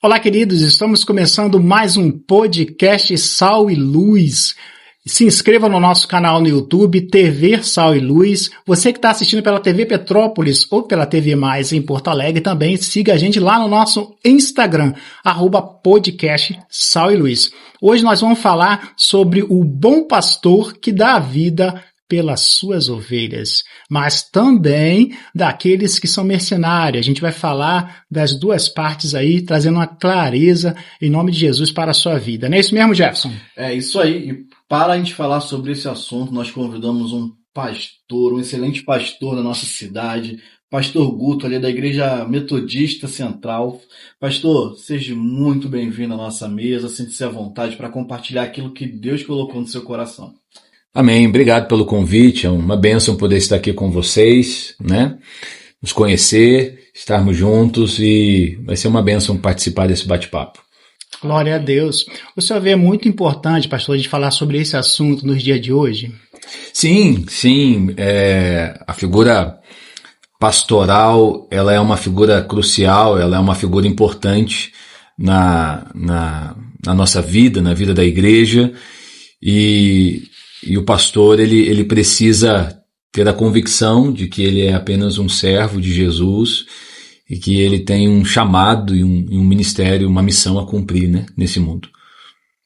Olá, queridos, estamos começando mais um podcast Sal e Luz. Se inscreva no nosso canal no YouTube, TV Sal e Luz. Você que está assistindo pela TV Petrópolis ou pela TV Mais em Porto Alegre, também siga a gente lá no nosso Instagram, @podcast Sal e Luz. Hoje nós vamos falar sobre o bom pastor que dá a vida pelas suas ovelhas, mas também daqueles que são mercenários. A gente vai falar das duas partes aí, trazendo uma clareza em nome de Jesus para a sua vida. Não é isso mesmo, Jefferson? É isso aí. E para a gente falar sobre esse assunto, nós convidamos um pastor, um excelente pastor da nossa cidade, Pastor Guto, ali da Igreja Metodista Central. Pastor, seja muito bem-vindo à nossa mesa, sinta-se à vontade para compartilhar aquilo que Deus colocou no seu coração. Amém, obrigado pelo convite, é uma bênção poder estar aqui com vocês, né? Nos conhecer, estarmos juntos e vai ser uma bênção participar desse bate-papo. Glória a Deus. O senhor vê muito importante, pastor, a gente falar sobre esse assunto nos dias de hoje? Sim, a figura pastoral, ela é uma figura crucial, ela é uma figura importante na nossa vida, na vida da igreja, e o pastor, ele precisa ter a convicção de que ele é apenas um servo de Jesus e que ele tem um chamado e um ministério, uma missão a cumprir, né, nesse mundo.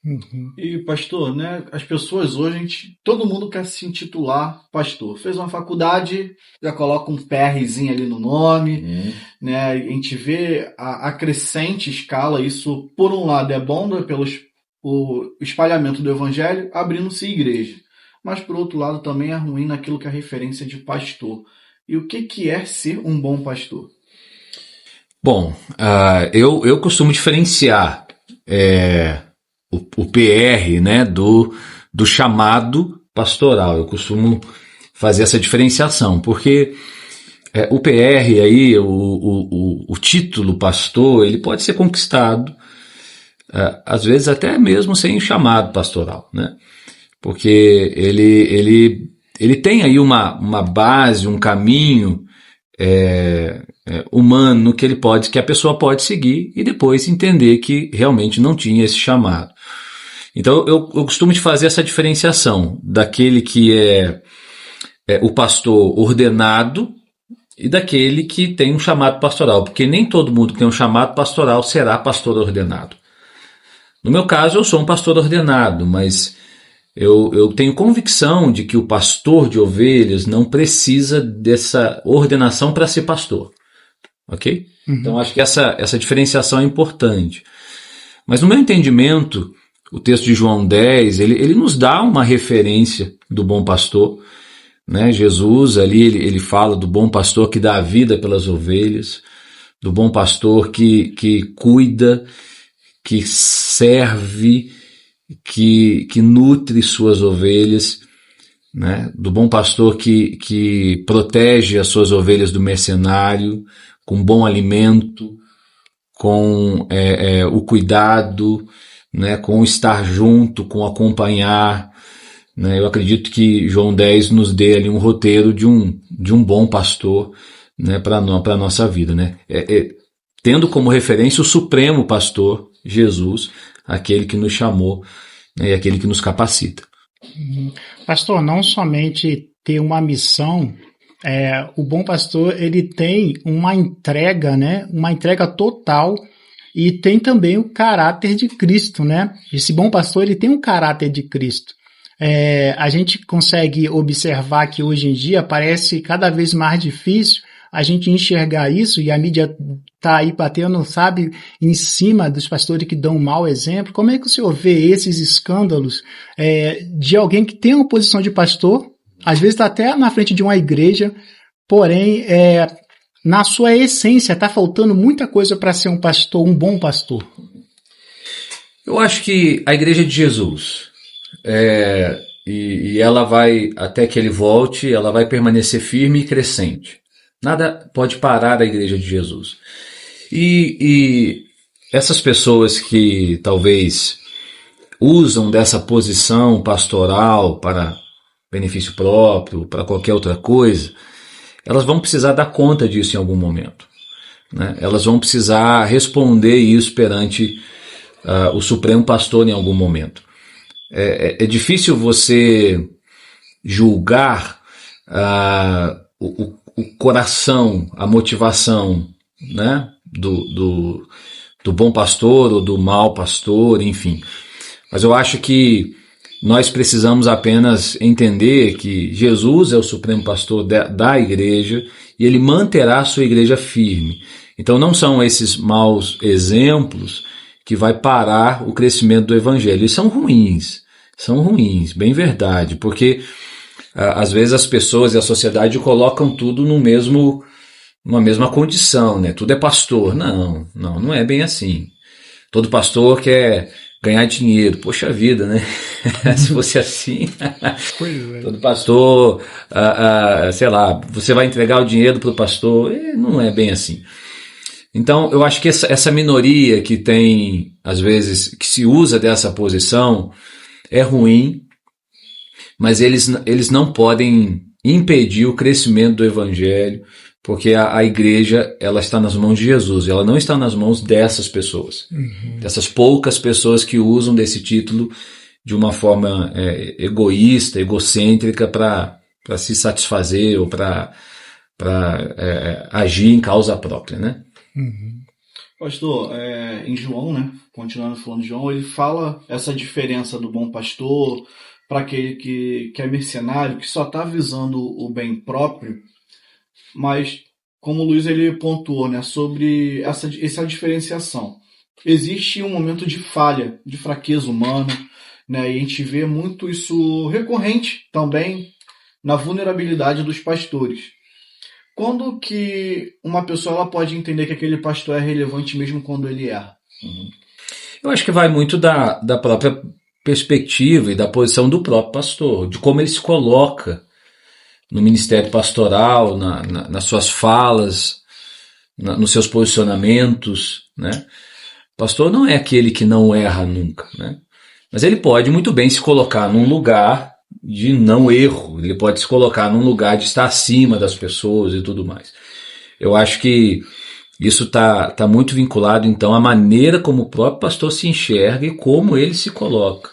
Uhum. E pastor, né, as pessoas hoje, todo mundo quer se intitular pastor. Fez uma faculdade, já coloca um PRzinho ali no nome, né, a gente vê a crescente escala, isso por um lado é bom, né, o espalhamento do evangelho, abrindo-se igreja. Mas, por outro lado, também é ruim naquilo que é a referência de pastor. E o que é ser um bom pastor? Bom, eu costumo diferenciar o PR, né, do chamado pastoral. Eu costumo fazer essa diferenciação, porque o PR, aí, o título pastor, ele pode ser conquistado, às vezes até mesmo sem chamado pastoral, né? Porque ele tem aí uma base, um caminho humano que a pessoa pode seguir e depois entender que realmente não tinha esse chamado. Então eu costumo de fazer essa diferenciação daquele que é o pastor ordenado e daquele que tem um chamado pastoral, porque nem todo mundo que tem um chamado pastoral será pastor ordenado. No meu caso, eu sou um pastor ordenado, mas eu tenho convicção de que o pastor de ovelhas não precisa dessa ordenação para ser pastor, ok? Uhum. Então acho que essa diferenciação é importante. Mas no meu entendimento, o texto de João 10, ele nos dá uma referência do bom pastor, né? Jesus ali, ele fala do bom pastor que dá a vida pelas ovelhas, do bom pastor que cuida, que serve, que nutre suas ovelhas, né? Do bom pastor que protege as suas ovelhas do mercenário, com bom alimento, com o cuidado, né? Com o estar junto, com acompanhar, né? Eu acredito que João 10 nos dê ali um roteiro de um bom pastor, né? Para a nossa vida, né? Tendo como referência o supremo pastor, Jesus, aquele que nos chamou, né, e aquele que nos capacita. Pastor, não somente ter uma missão, o bom pastor ele tem uma entrega, né, uma entrega total, e tem também o caráter de Cristo, né? Esse bom pastor ele tem um caráter de Cristo. A gente consegue observar que hoje em dia parece cada vez mais difícil a gente enxergar isso, e a mídia está aí batendo, sabe, em cima dos pastores que dão um mau exemplo. Como é que o senhor vê esses escândalos de alguém que tem uma posição de pastor, às vezes está até na frente de uma igreja, porém, na sua essência, está faltando muita coisa para ser um pastor, um bom pastor? Eu acho que a igreja de Jesus, e ela vai, até que ele volte, ela vai permanecer firme e crescente. Nada pode parar a igreja de Jesus. E essas pessoas que talvez usam dessa posição pastoral para benefício próprio, para qualquer outra coisa, elas vão precisar dar conta disso em algum momento. né? Elas vão precisar responder isso perante o Supremo Pastor em algum momento. É difícil você julgar o coração, a motivação, né, do bom pastor ou do mau pastor, enfim. Mas eu acho que nós precisamos apenas entender que Jesus é o Supremo Pastor da igreja e ele manterá a sua igreja firme. Então não são esses maus exemplos que vai parar o crescimento do evangelho. Eles são ruins, bem verdade, porque às vezes as pessoas e a sociedade colocam tudo numa mesma condição, né? Tudo é pastor. Não é bem assim. Todo pastor quer ganhar dinheiro. Poxa vida, né? Se fosse assim, todo pastor, sei lá, você vai entregar o dinheiro para o pastor. Não é bem assim. Então, eu acho que essa minoria que tem, às vezes, que se usa dessa posição é ruim, mas eles não podem impedir o crescimento do evangelho, porque a igreja, ela está nas mãos de Jesus, ela não está nas mãos dessas pessoas, dessas poucas pessoas que usam desse título de uma forma egoísta, egocêntrica para se satisfazer ou para agir em causa própria, né? Pastor, em João, né, continuando falando de João, ele fala essa diferença do bom pastor para aquele que é mercenário, que só está visando o bem próprio, mas como o Luiz ele pontuou, né, sobre essa diferenciação. Existe um momento de falha, de fraqueza humana, né, e a gente vê muito isso recorrente também na vulnerabilidade dos pastores. Quando que uma pessoa ela pode entender que aquele pastor é relevante mesmo quando ele erra? Eu acho que vai muito da própria perspectiva e da posição do próprio pastor, de como ele se coloca no ministério pastoral, nas suas falas, nos seus posicionamentos, né? Pastor não é aquele que não erra nunca, né? Mas ele pode muito bem se colocar num lugar de não erro, ele pode se colocar num lugar de estar acima das pessoas e tudo mais. Eu acho que isso tá muito vinculado, então, à maneira como o próprio pastor se enxerga e como ele se coloca.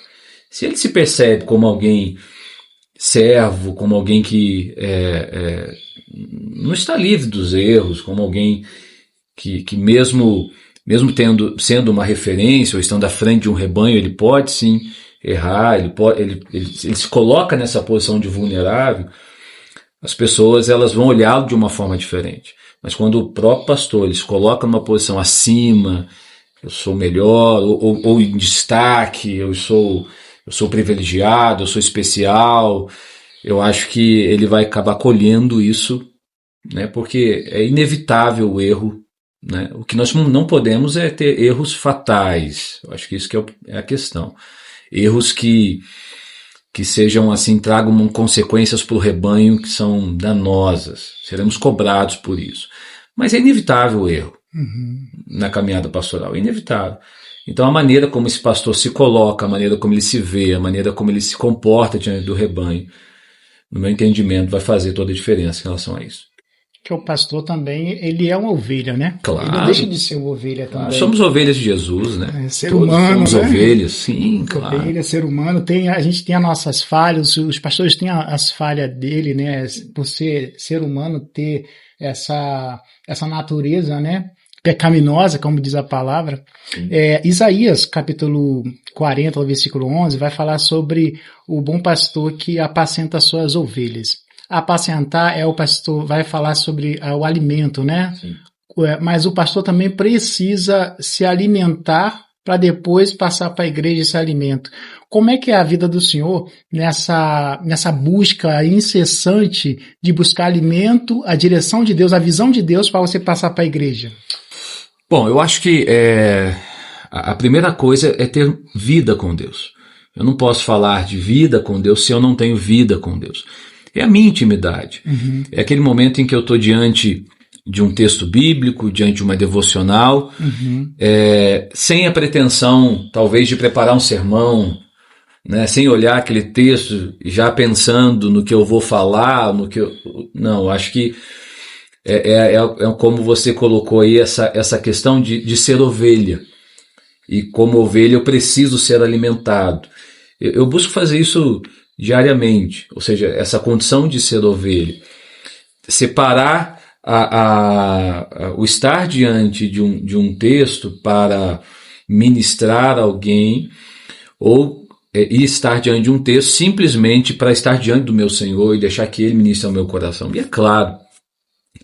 Se ele se percebe como alguém servo, como alguém que não está livre dos erros, como alguém que mesmo sendo uma referência ou estando à frente de um rebanho, ele pode sim errar, ele se coloca nessa posição de vulnerável, as pessoas elas vão olhá-lo de uma forma diferente. Mas quando o próprio pastor ele se coloca numa posição acima, eu sou melhor, ou em destaque, eu sou privilegiado, eu sou especial, eu acho que ele vai acabar colhendo isso, né, porque é inevitável o erro, né? O que nós não podemos é ter erros fatais. Eu acho que isso que é a questão. Erros que sejam assim, tragam consequências para o rebanho que são danosas. Seremos cobrados por isso. Mas é inevitável o erro na caminhada pastoral, é inevitável. Então a maneira como esse pastor se coloca, a maneira como ele se vê, a maneira como ele se comporta diante do rebanho, no meu entendimento, vai fazer toda a diferença em relação a isso. Que o pastor também, ele é uma ovelha, né? Claro. Ele não deixa de ser uma ovelha também. Somos ovelhas de Jesus, né? Ser humano, somos ovelhas, sim, claro. Ovelha, ser humano, a gente tem as nossas falhas, os pastores têm as falhas dele, né? Por ser humano, ter essa natureza, né? Pecaminosa, como diz a palavra. Isaías, capítulo 40, versículo 11, vai falar sobre o bom pastor que apacenta as suas ovelhas. Apacentar o pastor, vai falar sobre o alimento, né? Sim. Mas o pastor também precisa se alimentar para depois passar para a igreja esse alimento. Como é que é a vida do senhor nessa busca incessante de buscar alimento, a direção de Deus, a visão de Deus para você passar para a igreja? Bom, eu acho que a primeira coisa é ter vida com Deus. Eu não posso falar de vida com Deus se eu não tenho vida com Deus. É a minha intimidade. É aquele momento em que eu estou diante de um texto bíblico, diante de uma devocional, sem a pretensão, talvez, de preparar um sermão, né, sem olhar aquele texto, já pensando no que eu vou falar, Não, acho que É como você colocou aí essa questão de ser ovelha. E como ovelha eu preciso ser alimentado. Eu busco fazer isso diariamente, ou seja, essa condição de ser ovelha. Separar o estar diante de um texto para ministrar alguém, ou e estar diante de um texto simplesmente para estar diante do meu Senhor e deixar que Ele ministre ao meu coração. E é claro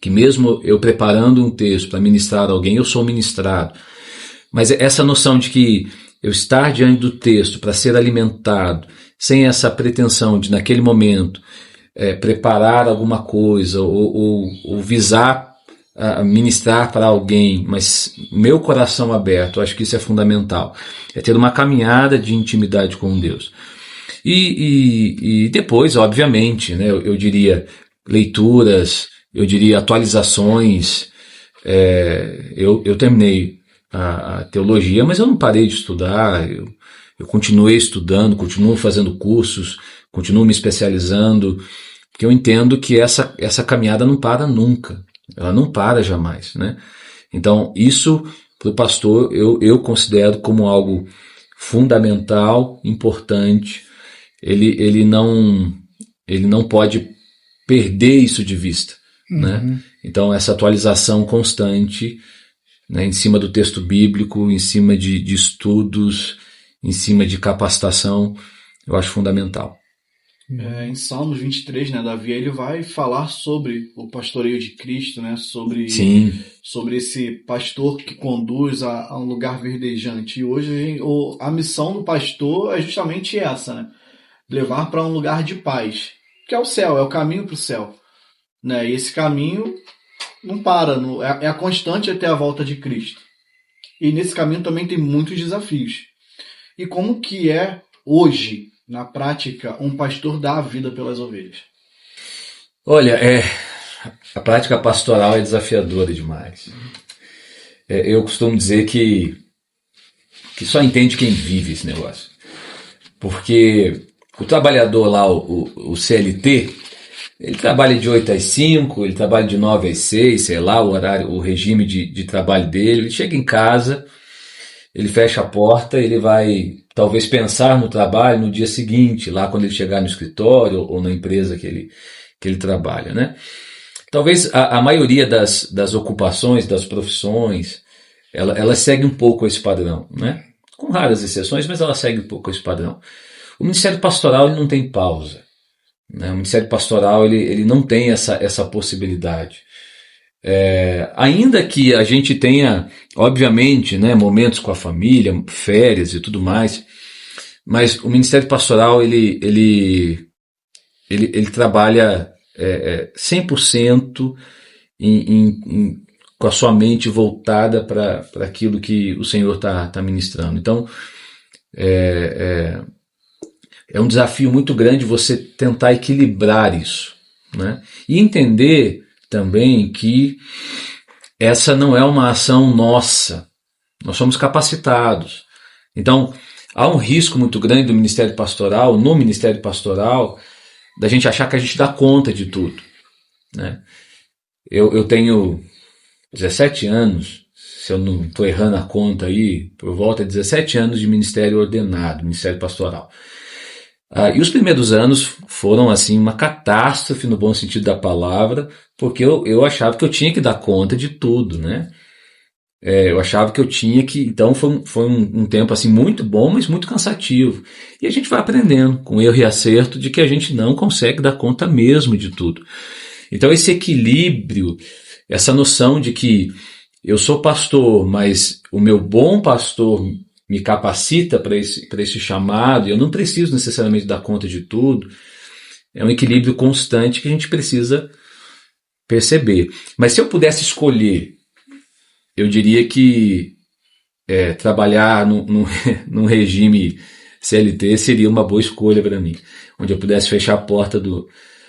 que mesmo eu preparando um texto para ministrar a alguém, eu sou ministrado. Mas essa noção de que eu estar diante do texto para ser alimentado, sem essa pretensão de naquele momento preparar alguma coisa ou visar ministrar para alguém, mas meu coração aberto, eu acho que isso é fundamental. É ter uma caminhada de intimidade com Deus. E depois, obviamente, né, eu diria leituras, eu diria atualizações. Eu terminei a teologia, mas eu não parei de estudar, eu continuei estudando, continuo fazendo cursos, continuo me especializando, porque eu entendo que essa caminhada não para nunca, ela não para jamais, né? Então, isso para o pastor eu considero como algo fundamental, importante. Ele não pode perder isso de vista, né? Então, essa atualização constante, né, em cima do texto bíblico, em cima de estudos, em cima de capacitação, eu acho fundamental. Em Salmos 23, né, Davi ele vai falar sobre o pastoreio de Cristo, né, sobre esse pastor que conduz a um lugar verdejante. E hoje a missão do pastor é justamente essa, né, levar para um lugar de paz, que é o céu, é o caminho para o céu, né, e esse caminho não para, é a constante até a volta de Cristo. E nesse caminho também tem muitos desafios. E como que é hoje, na prática, um pastor dá a vida pelas ovelhas? Olha, a prática pastoral é desafiadora demais. Eu costumo dizer que só entende quem vive esse negócio. Porque o trabalhador lá, o CLT, ele trabalha de 8 às 5, ele trabalha de 9 às 6, sei lá, o horário, o regime de trabalho dele. Ele chega em casa, ele fecha a porta, ele vai talvez pensar no trabalho no dia seguinte, lá quando ele chegar no escritório ou na empresa que ele trabalha, né? Talvez a maioria das ocupações, das profissões, ela segue um pouco esse padrão, né? Com raras exceções, mas ela segue um pouco esse padrão. O Ministério Pastoral ele não tem pausa, né? O Ministério Pastoral ele não tem essa possibilidade. Ainda que a gente tenha, obviamente, né, momentos com a família, férias e tudo mais, mas o Ministério Pastoral ele trabalha 100% com a sua mente voltada para aquilo que o Senhor está ministrando. Então, é um desafio muito grande você tentar equilibrar isso, né? E entender também que essa não é uma ação nossa, nós somos capacitados. Então, há um risco muito grande no Ministério Pastoral, da gente achar que a gente dá conta de tudo, né? Eu tenho 17 anos, se eu não estou errando a conta aí, por volta de 17 anos de ministério ordenado, Ministério Pastoral. E os primeiros anos foram assim uma catástrofe no bom sentido da palavra, porque eu achava que eu tinha que dar conta de tudo, né? Eu achava que eu tinha que... Então foi um tempo assim muito bom, mas muito cansativo. E a gente vai aprendendo com erro e acerto de que a gente não consegue dar conta mesmo de tudo. Então esse equilíbrio, essa noção de que eu sou pastor, mas o meu bom pastor me capacita para esse chamado, e eu não preciso necessariamente dar conta de tudo, é um equilíbrio constante que a gente precisa perceber. Mas se eu pudesse escolher, eu diria que trabalhar num regime CLT seria uma boa escolha para mim, onde eu pudesse fechar a porta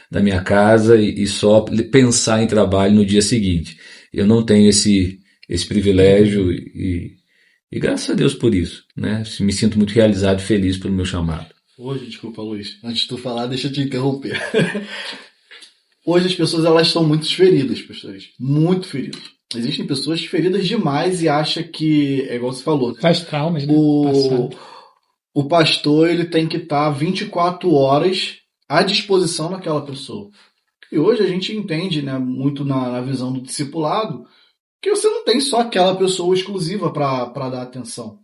da minha casa e só pensar em trabalho no dia seguinte. Eu não tenho esse privilégio e graças a Deus por isso, né? Me sinto muito realizado e feliz pelo meu chamado. Hoje, desculpa, Luiz. Antes de tu falar, deixa eu te interromper. hoje as pessoas elas estão muito feridas, pessoas, muito feridas. Existem pessoas feridas demais e acham que, é igual você falou, né? Faz traumas, né? O pastor ele tem que estar 24 horas à disposição daquela pessoa. E hoje a gente entende, né, muito na visão do discipulado, que você não tem só aquela pessoa exclusiva para dar atenção.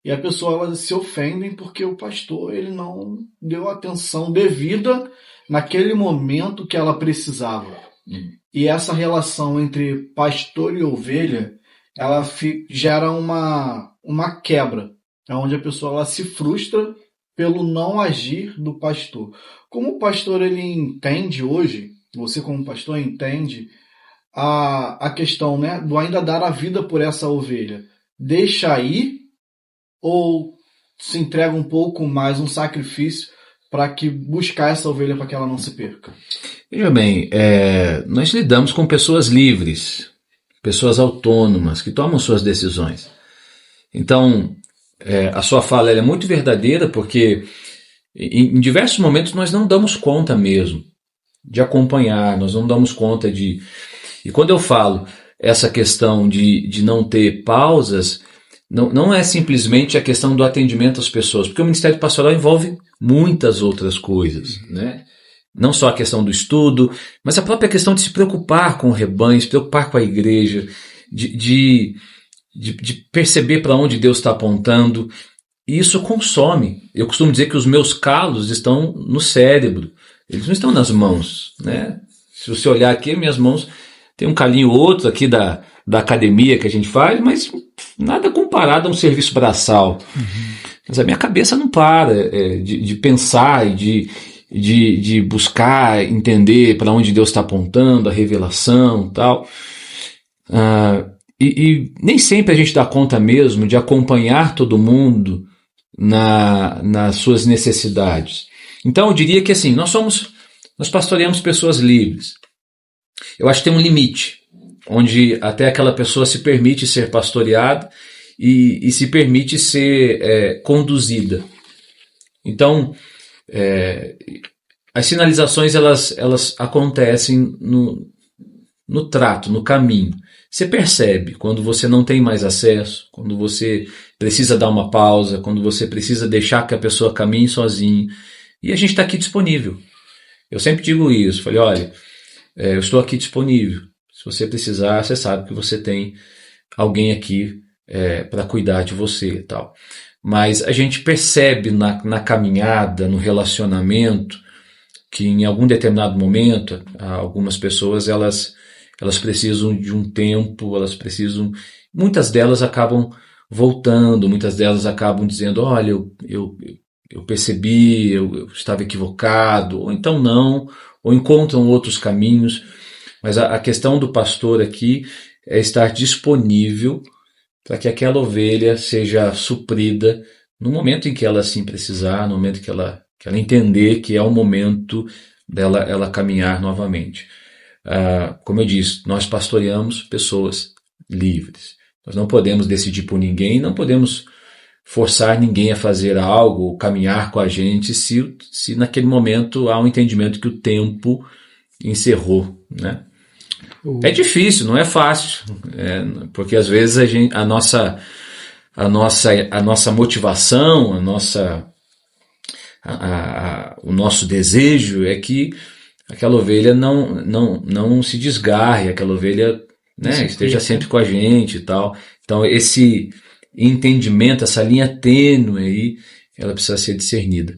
E a pessoa, elas se ofendem porque o pastor ele não deu atenção devida naquele momento que ela precisava. E essa relação entre pastor e ovelha, ela gera uma quebra, onde a pessoa ela se frustra pelo não agir do pastor. Como o pastor ele entende hoje, você como pastor entende a questão, né, do ainda dar a vida por essa ovelha. Deixa ir ou se entrega um pouco mais, um sacrifício para que buscar essa ovelha para que ela não se perca? Veja bem, nós lidamos com pessoas livres, pessoas autônomas, que tomam suas decisões. Então, a sua fala é muito verdadeira, porque em diversos momentos nós não damos conta mesmo de acompanhar, nós não damos conta de... E quando eu falo essa questão de não ter pausas, não é simplesmente a questão do atendimento às pessoas, porque o ministério pastoral envolve muitas outras coisas, né? Não só a questão do estudo, mas a própria questão de se preocupar com o rebanho, se preocupar com a igreja, de perceber para onde Deus está apontando. E isso consome. Eu costumo dizer que os meus calos estão no cérebro, eles não estão nas mãos, né? Se você olhar aqui, minhas mãos tem um calinho ou outro aqui da academia que a gente faz, mas nada comparado a um serviço braçal. Mas a minha cabeça não para de pensar e de buscar entender para onde Deus está apontando, a revelação e tal. E nem sempre a gente dá conta mesmo de acompanhar todo mundo nas suas necessidades. Então eu diria que assim, nós pastoreamos pessoas livres. Eu acho que tem um limite, onde até aquela pessoa se permite ser pastoreada e se permite ser conduzida. Então, as sinalizações elas acontecem no trato, no caminho. Você percebe quando você não tem mais acesso, quando você precisa dar uma pausa, quando você precisa deixar que a pessoa caminhe sozinha. E a gente está aqui disponível. Eu sempre digo isso, falei, olha, eu estou aqui disponível. Se você precisar, você sabe que você tem alguém aqui para cuidar de você e tal. Mas a gente percebe na caminhada, no relacionamento, que em algum determinado momento, algumas pessoas elas precisam de um tempo, muitas delas acabam voltando, muitas delas acabam dizendo, olha, eu percebi, eu estava equivocado, ou então não, ou encontram outros caminhos. Mas a questão do pastor aqui é estar disponível para que aquela ovelha seja suprida no momento em que ela assim precisar, no momento que ela entender que é o momento dela ela caminhar novamente. Como eu disse, nós pastoreamos pessoas livres. Nós não podemos decidir por ninguém, não podemos forçar ninguém a fazer algo, ou caminhar com a gente, se naquele momento há um entendimento que o tempo encerrou, né? É difícil, não é fácil, porque às vezes a nossa motivação, o nosso desejo é que aquela ovelha não se desgarre, aquela ovelha, né, esteja sempre com a gente e tal. Então esse entendimento, essa linha tênue aí, ela precisa ser discernida.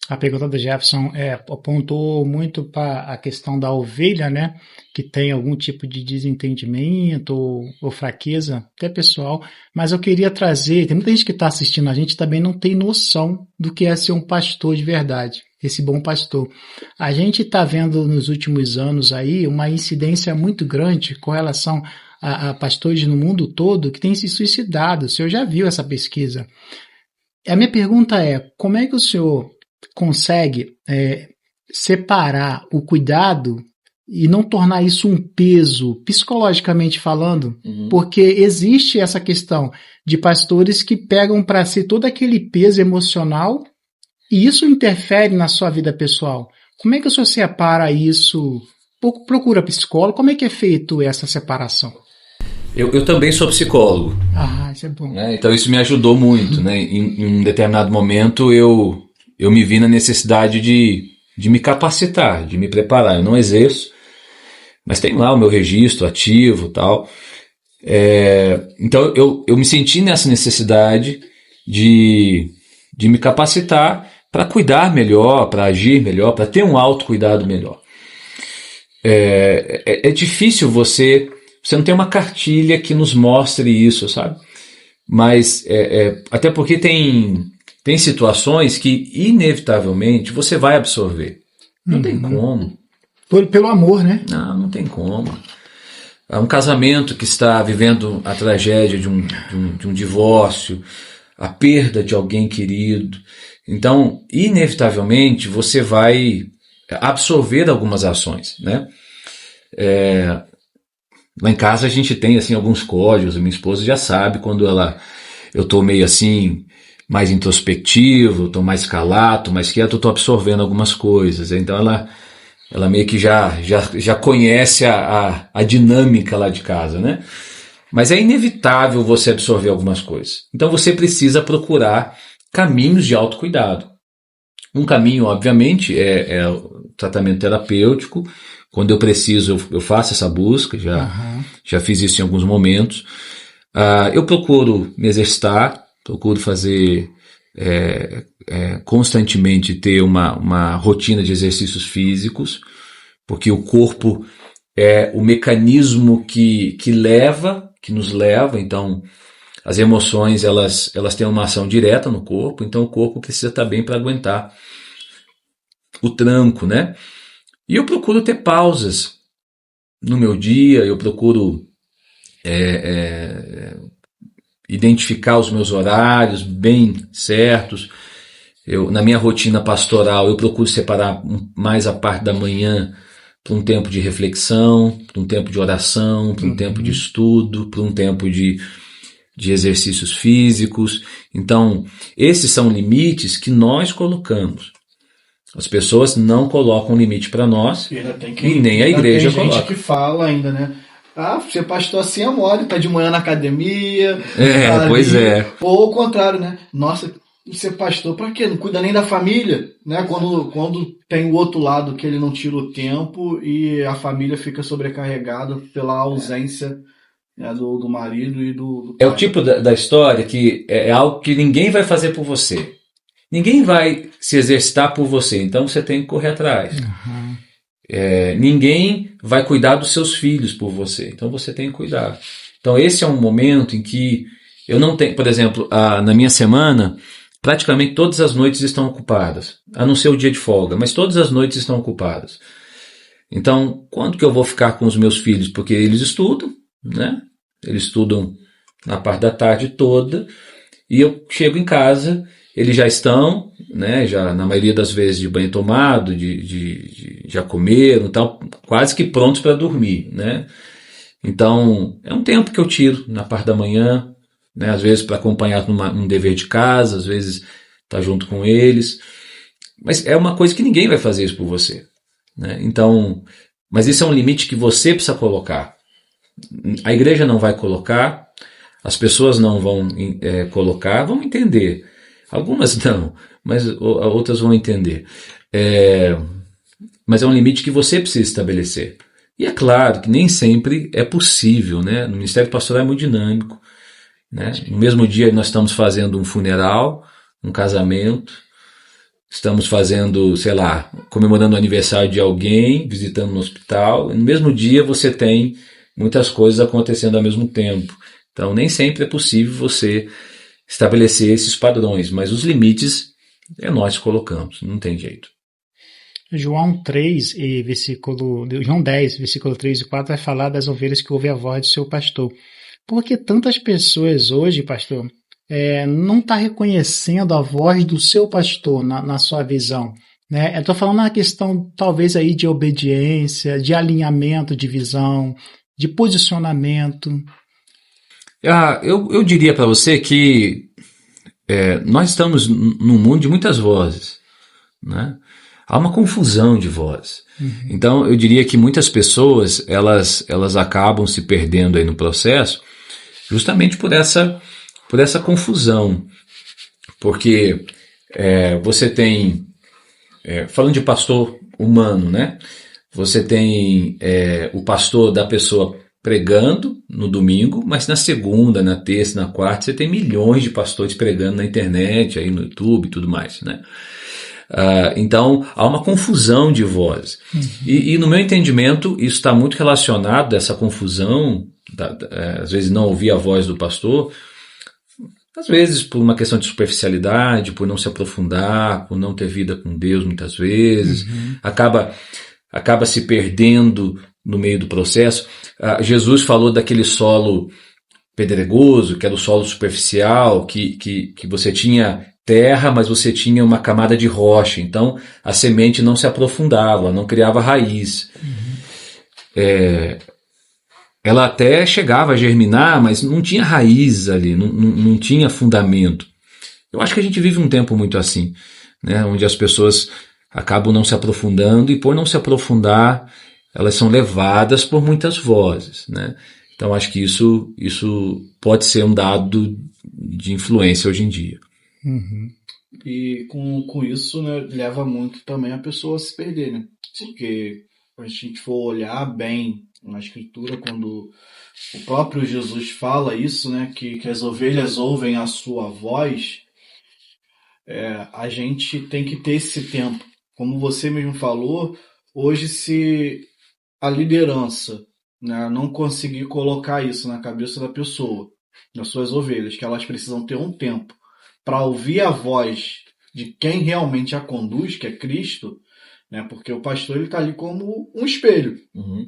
A pergunta do Jefferson apontou muito para a questão da ovelha, né, que tem algum tipo de desentendimento ou fraqueza, até pessoal, mas eu queria trazer, tem muita gente que está assistindo a gente também não tem noção do que é ser um pastor de verdade, esse bom pastor. A gente está vendo nos últimos anos aí uma incidência muito grande com relação a pastores no mundo todo que têm se suicidado. O senhor já viu essa pesquisa? A minha pergunta é, como é que o senhor consegue separar o cuidado e não tornar isso um peso, psicologicamente falando? Porque existe essa questão de pastores que pegam para si todo aquele peso emocional e isso interfere na sua vida pessoal. Como é que o senhor separa isso procura psicólogo. Como é que é feito essa separação? Eu também sou psicólogo. Isso é bom. Né? Então isso me ajudou muito. Né? Em um determinado momento eu me vi na necessidade de me capacitar, de me preparar. Eu não exerço, mas tem lá o meu registro ativo e tal. Então eu me senti nessa necessidade de me capacitar para cuidar melhor, para agir melhor, para ter um autocuidado melhor. É difícil você não tem uma cartilha que nos mostre isso, sabe? Mas até porque tem situações que inevitavelmente você vai absorver. Não tem como. Pelo amor, né? Não tem como. Um casamento que está vivendo a tragédia de um divórcio, a perda de alguém querido. Então, inevitavelmente, você vai absorver algumas ações, né? Lá em casa a gente tem assim, alguns códigos, a minha esposa já sabe quando eu estou meio assim, mais introspectivo, estou mais calado, estou mais quieto, eu estou absorvendo algumas coisas. Então ela meio que já conhece a dinâmica lá de casa, né? Mas é inevitável você absorver algumas coisas. Então você precisa procurar caminhos de autocuidado. Um caminho, obviamente, é o tratamento terapêutico. Quando eu preciso, eu faço essa busca, já fiz isso em alguns momentos. Eu procuro me exercitar, procuro fazer constantemente ter uma rotina de exercícios físicos, porque o corpo é o mecanismo que nos leva, então as emoções elas têm uma ação direta no corpo, então o corpo precisa estar bem para aguentar o tranco, né? E eu procuro ter pausas no meu dia, eu procuro identificar os meus horários bem certos. Na minha rotina pastoral, eu procuro separar mais a parte da manhã para um tempo de reflexão, para um tempo de oração, para um tempo de estudo, para um tempo de exercícios físicos. Então, esses são limites que nós colocamos. As pessoas não colocam limite para nós e nem a igreja coloca. Tem gente que fala ainda, né? Ser pastor assim é mole, tá de manhã na academia. Pois é. Ou ao contrário, né? Nossa, ser pastor pra quê? Não cuida nem da família, né? Quando tem o outro lado que ele não tira o tempo e a família fica sobrecarregada pela ausência do marido e do pai. É o tipo da história que é algo que ninguém vai fazer por você. Ninguém vai se exercitar por você, então você tem que correr atrás. Ninguém vai cuidar dos seus filhos por você, então você tem que cuidar. Então esse é um momento em que eu não tenho, por exemplo, na minha semana, praticamente todas as noites estão ocupadas, a não ser o dia de folga, mas todas as noites estão ocupadas. Então, quando que eu vou ficar com os meus filhos? Porque eles estudam, né? Eles estudam na parte da tarde toda, e eu chego em casa, eles já estão, né, já na maioria das vezes de banho tomado, já comeram, então, quase que prontos para dormir, né? Então, é um tempo que eu tiro na parte da manhã, né, às vezes para acompanhar num dever de casa, às vezes tá junto com eles, mas é uma coisa que ninguém vai fazer isso por você, né? Então, mas isso é um limite que você precisa colocar. A igreja não vai colocar, as pessoas não vão colocar, vão entender. Algumas não, mas outras vão entender. Mas é um limite que você precisa estabelecer. E é claro que nem sempre é possível, né? No Ministério Pastoral é muito dinâmico, né? No mesmo dia nós estamos fazendo um funeral, um casamento, estamos fazendo, sei lá, comemorando o aniversário de alguém, visitando no hospital. No mesmo dia você tem muitas coisas acontecendo ao mesmo tempo. Então nem sempre é possível você estabelecer esses padrões, mas os limites nós colocamos, não tem jeito. João 3, João 10, versículo 3 e 4 vai falar das ovelhas que ouvem a voz do seu pastor. Porque tantas pessoas hoje, pastor, não estão reconhecendo a voz do seu pastor na sua visão, né? Eu estou falando na questão talvez aí de obediência, de alinhamento de visão, de posicionamento. Eu diria para você que nós estamos num mundo de muitas vozes, né? há uma confusão de voz. Então, eu diria que muitas pessoas, elas acabam se perdendo aí no processo, justamente por essa confusão. Porque você tem, falando de pastor humano, né? Você tem o pastor da pessoa pregando no domingo, mas na segunda, na terça, na quarta, você tem milhões de pastores pregando na internet, aí no YouTube e tudo mais, né? Então, há uma confusão de vozes. E no meu entendimento, isso está muito relacionado, essa confusão, às vezes não ouvir a voz do pastor, às vezes por uma questão de superficialidade, por não se aprofundar, por não ter vida com Deus muitas vezes, acaba se perdendo no meio do processo. Jesus falou daquele solo pedregoso, que era o solo superficial, que você tinha terra, mas você tinha uma camada de rocha, então a semente não se aprofundava, não criava raiz. Ela até chegava a germinar, mas não tinha raiz ali, não tinha fundamento. Eu acho que a gente vive um tempo muito assim, né, onde as pessoas acabam não se aprofundando, e por não se aprofundar, elas são levadas por muitas vozes, né? Então acho que isso pode ser um dado de influência hoje em dia. E com isso, né, leva muito também a pessoa a se perder, né? Porque se a gente for olhar bem na Escritura, quando o próprio Jesus fala isso, né, que as ovelhas ouvem a sua voz, a gente tem que ter esse tempo. Como você mesmo falou, hoje se a liderança, né, não conseguir colocar isso na cabeça da pessoa, das suas ovelhas, que elas precisam ter um tempo para ouvir a voz de quem realmente a conduz, que é Cristo, né? Porque o pastor ele está ali como um espelho.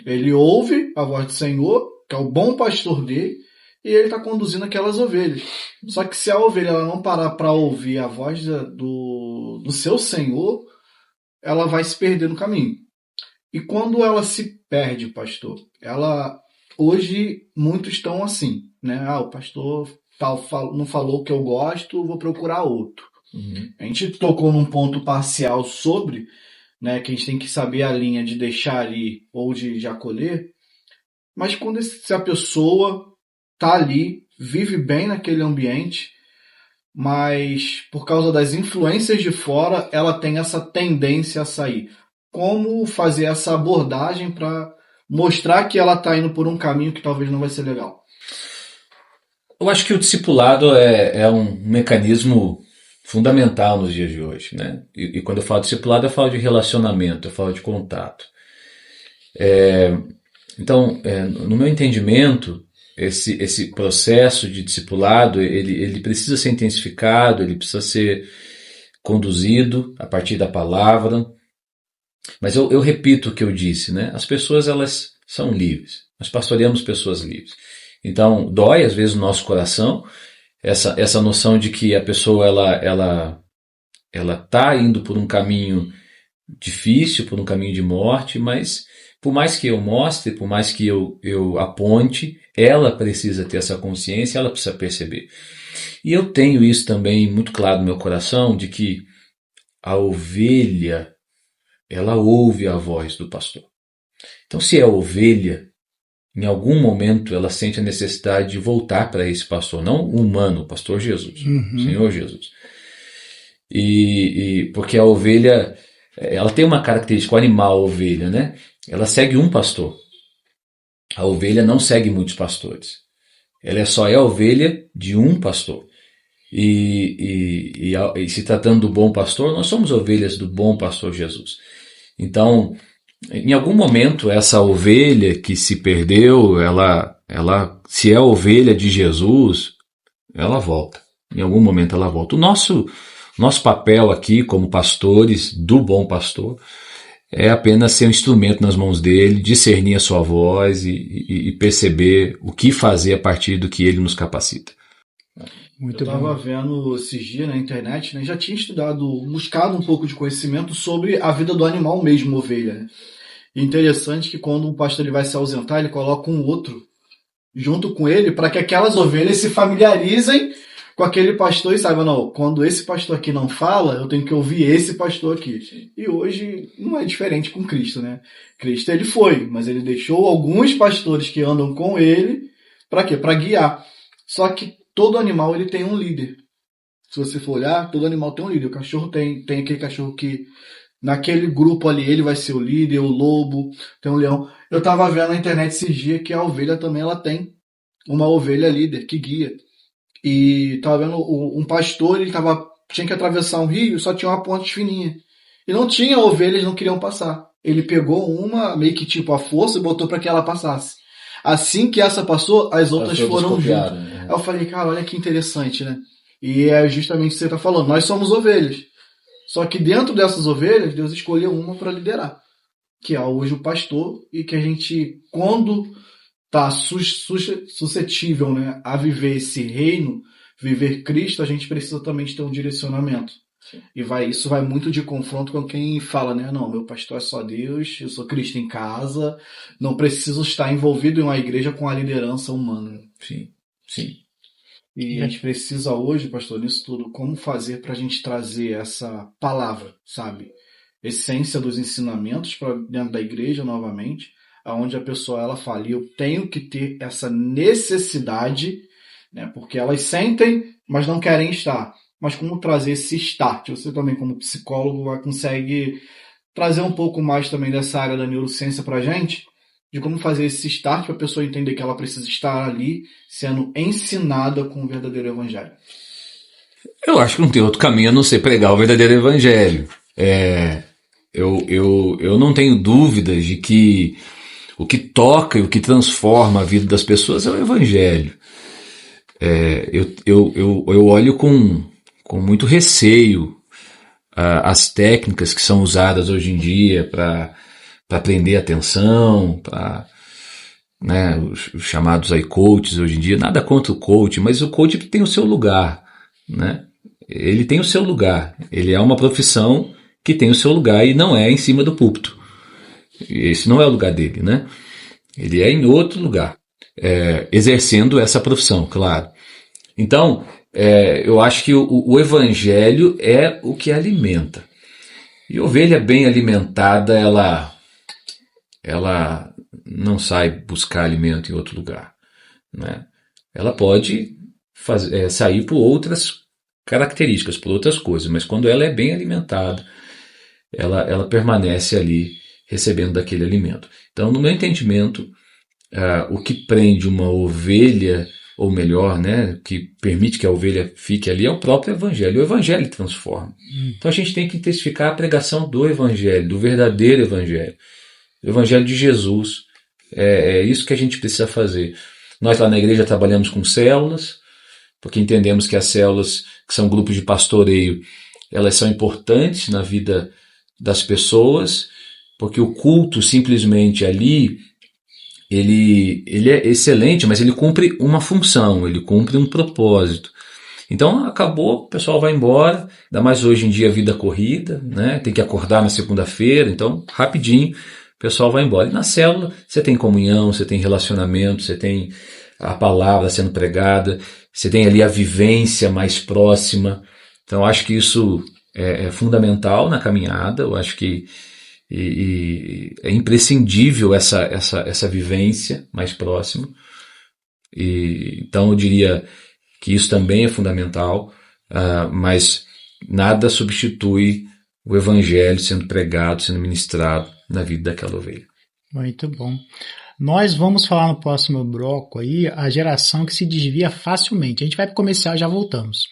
Ele ouve a voz do Senhor, que é o bom pastor dele, e ele está conduzindo aquelas ovelhas. Só que se a ovelha ela não parar para ouvir a voz do seu Senhor, ela vai se perder no caminho. E quando ela se perde, pastor, hoje muitos estão assim, né? O pastor tal não falou o que eu gosto, vou procurar outro. A gente tocou num ponto parcial sobre, né, que a gente tem que saber a linha de deixar ir ou de acolher, mas se a pessoa está ali, vive bem naquele ambiente, mas por causa das influências de fora, ela tem essa tendência a sair. Como fazer essa abordagem para mostrar que ela está indo por um caminho que talvez não vai ser legal? Eu acho que o discipulado é um mecanismo fundamental nos dias de hoje, né? E quando eu falo de discipulado, eu falo de relacionamento, eu falo de contato. Então, no meu entendimento, esse processo de discipulado, ele precisa ser intensificado, ele precisa ser conduzido a partir da palavra. Mas eu repito o que eu disse, né? As pessoas, elas são livres. Nós pastoreamos pessoas livres. Então, dói às vezes no nosso coração essa noção de que a pessoa ela tá indo por um caminho difícil, por um caminho de morte, mas por mais que eu mostre, por mais que eu aponte, ela precisa ter essa consciência, ela precisa perceber. E eu tenho isso também muito claro no meu coração, de que a ovelha, ela ouve a voz do pastor. Então, se é ovelha, em algum momento ela sente a necessidade de voltar para esse pastor, não o humano, o pastor Jesus, o Senhor Jesus. E porque a ovelha, ela tem uma característica, o animal, a ovelha, né? Ela segue um pastor. A ovelha não segue muitos pastores. Ela só é a ovelha de um pastor. E se tratando do bom pastor, nós somos ovelhas do bom pastor Jesus. Então, em algum momento, essa ovelha que se perdeu, ela se é a ovelha de Jesus, ela volta. Em algum momento ela volta. O nosso papel aqui, como pastores do bom pastor, é apenas ser um instrumento nas mãos dele, discernir a sua voz e perceber o que fazer a partir do que ele nos capacita. Eu estava vendo esses dias na internet, né? Já tinha buscado um pouco de conhecimento sobre a vida do animal mesmo, ovelha. Né? E interessante que quando o pastor ele vai se ausentar, ele coloca um outro junto com ele para que aquelas ovelhas se familiarizem com aquele pastor e saiba, não, quando esse pastor aqui não fala, eu tenho que ouvir esse pastor aqui. E hoje não é diferente com Cristo, né? Cristo ele foi, mas ele deixou alguns pastores que andam com ele, para quê? Para guiar. Só que todo animal ele tem um líder. Se você for olhar, todo animal tem um líder. O cachorro tem aquele cachorro que naquele grupo ali ele vai ser o líder, o lobo, tem um leão. Eu tava vendo na internet esses dias que a ovelha também ela tem uma ovelha líder que guia. E tava vendo um pastor, ele tinha que atravessar um rio, só tinha uma ponte fininha. E não tinha ovelhas, não queriam passar. Ele pegou uma, meio que tipo a força, e botou para que ela passasse. Assim que essa passou, as outras foram junto. Né? Aí eu falei, cara, olha que interessante, né? E é justamente o que você está falando. Nós somos ovelhas. Só que dentro dessas ovelhas, Deus escolheu uma para liderar. Que é hoje o pastor. E que a gente, quando está suscetível, né, a viver esse reino, viver Cristo, a gente precisa também de ter um direcionamento. E isso vai muito de confronto com quem fala, né? Não, meu pastor é só Deus, eu sou Cristo em casa, não preciso estar envolvido em uma igreja com a liderança humana. Sim, sim. E a gente precisa hoje, pastor, nisso tudo, como fazer para a gente trazer essa palavra, sabe? Essência dos ensinamentos para dentro da igreja novamente, aonde a pessoa ela fala, eu tenho que ter essa necessidade, né? Porque elas sentem, mas não querem estar. Mas como trazer esse start? Você também, como psicólogo, consegue trazer um pouco mais também dessa área da neurociência para a gente, de como fazer esse start para a pessoa entender que ela precisa estar ali sendo ensinada com o verdadeiro evangelho. Eu acho que não tem outro caminho a não ser pregar o verdadeiro evangelho. Eu não tenho dúvidas de que o que toca e o que transforma a vida das pessoas é o evangelho. Eu olho com muito receio as técnicas que são usadas hoje em dia para prender a atenção, para, né, os chamados aí coaches hoje em dia. Nada contra o coach, mas o coach tem o seu lugar, né? Ele tem o seu lugar. Ele é uma profissão que tem o seu lugar e não é em cima do púlpito. Esse não é o lugar dele, né? Ele é em outro lugar, exercendo essa profissão, claro. Então, eu acho que o evangelho é o que alimenta. E ovelha bem alimentada, ela não sai buscar alimento em outro lugar, né? Ela pode sair por outras características, por outras coisas, mas quando ela é bem alimentada, ela permanece ali recebendo daquele alimento. Então, no meu entendimento, o que prende uma ovelha, ou melhor, né, que permite que a ovelha fique ali, é o próprio evangelho. O evangelho transforma. Então a gente tem que intensificar a pregação do evangelho, do verdadeiro evangelho. O evangelho de Jesus. É isso que a gente precisa fazer. Nós lá na igreja trabalhamos com células, porque entendemos que as células, que são grupos de pastoreio, elas são importantes na vida das pessoas, porque o culto simplesmente ali, ele é excelente, mas ele cumpre uma função, ele cumpre um propósito. Então acabou, o pessoal vai embora, ainda mais hoje em dia a vida corrida, né? Tem que acordar na segunda-feira, então rapidinho o pessoal vai embora. E na célula você tem comunhão, você tem relacionamento, você tem a palavra sendo pregada, você tem ali a vivência mais próxima. Então acho que isso é fundamental na caminhada, eu acho que é imprescindível essa vivência mais próxima. Então eu diria que isso também é fundamental, mas nada substitui o evangelho sendo pregado, sendo ministrado na vida daquela ovelha. Muito bom. Nós vamos falar no próximo bloco aí a geração que se desvia facilmente. A gente vai para o comercial e já voltamos.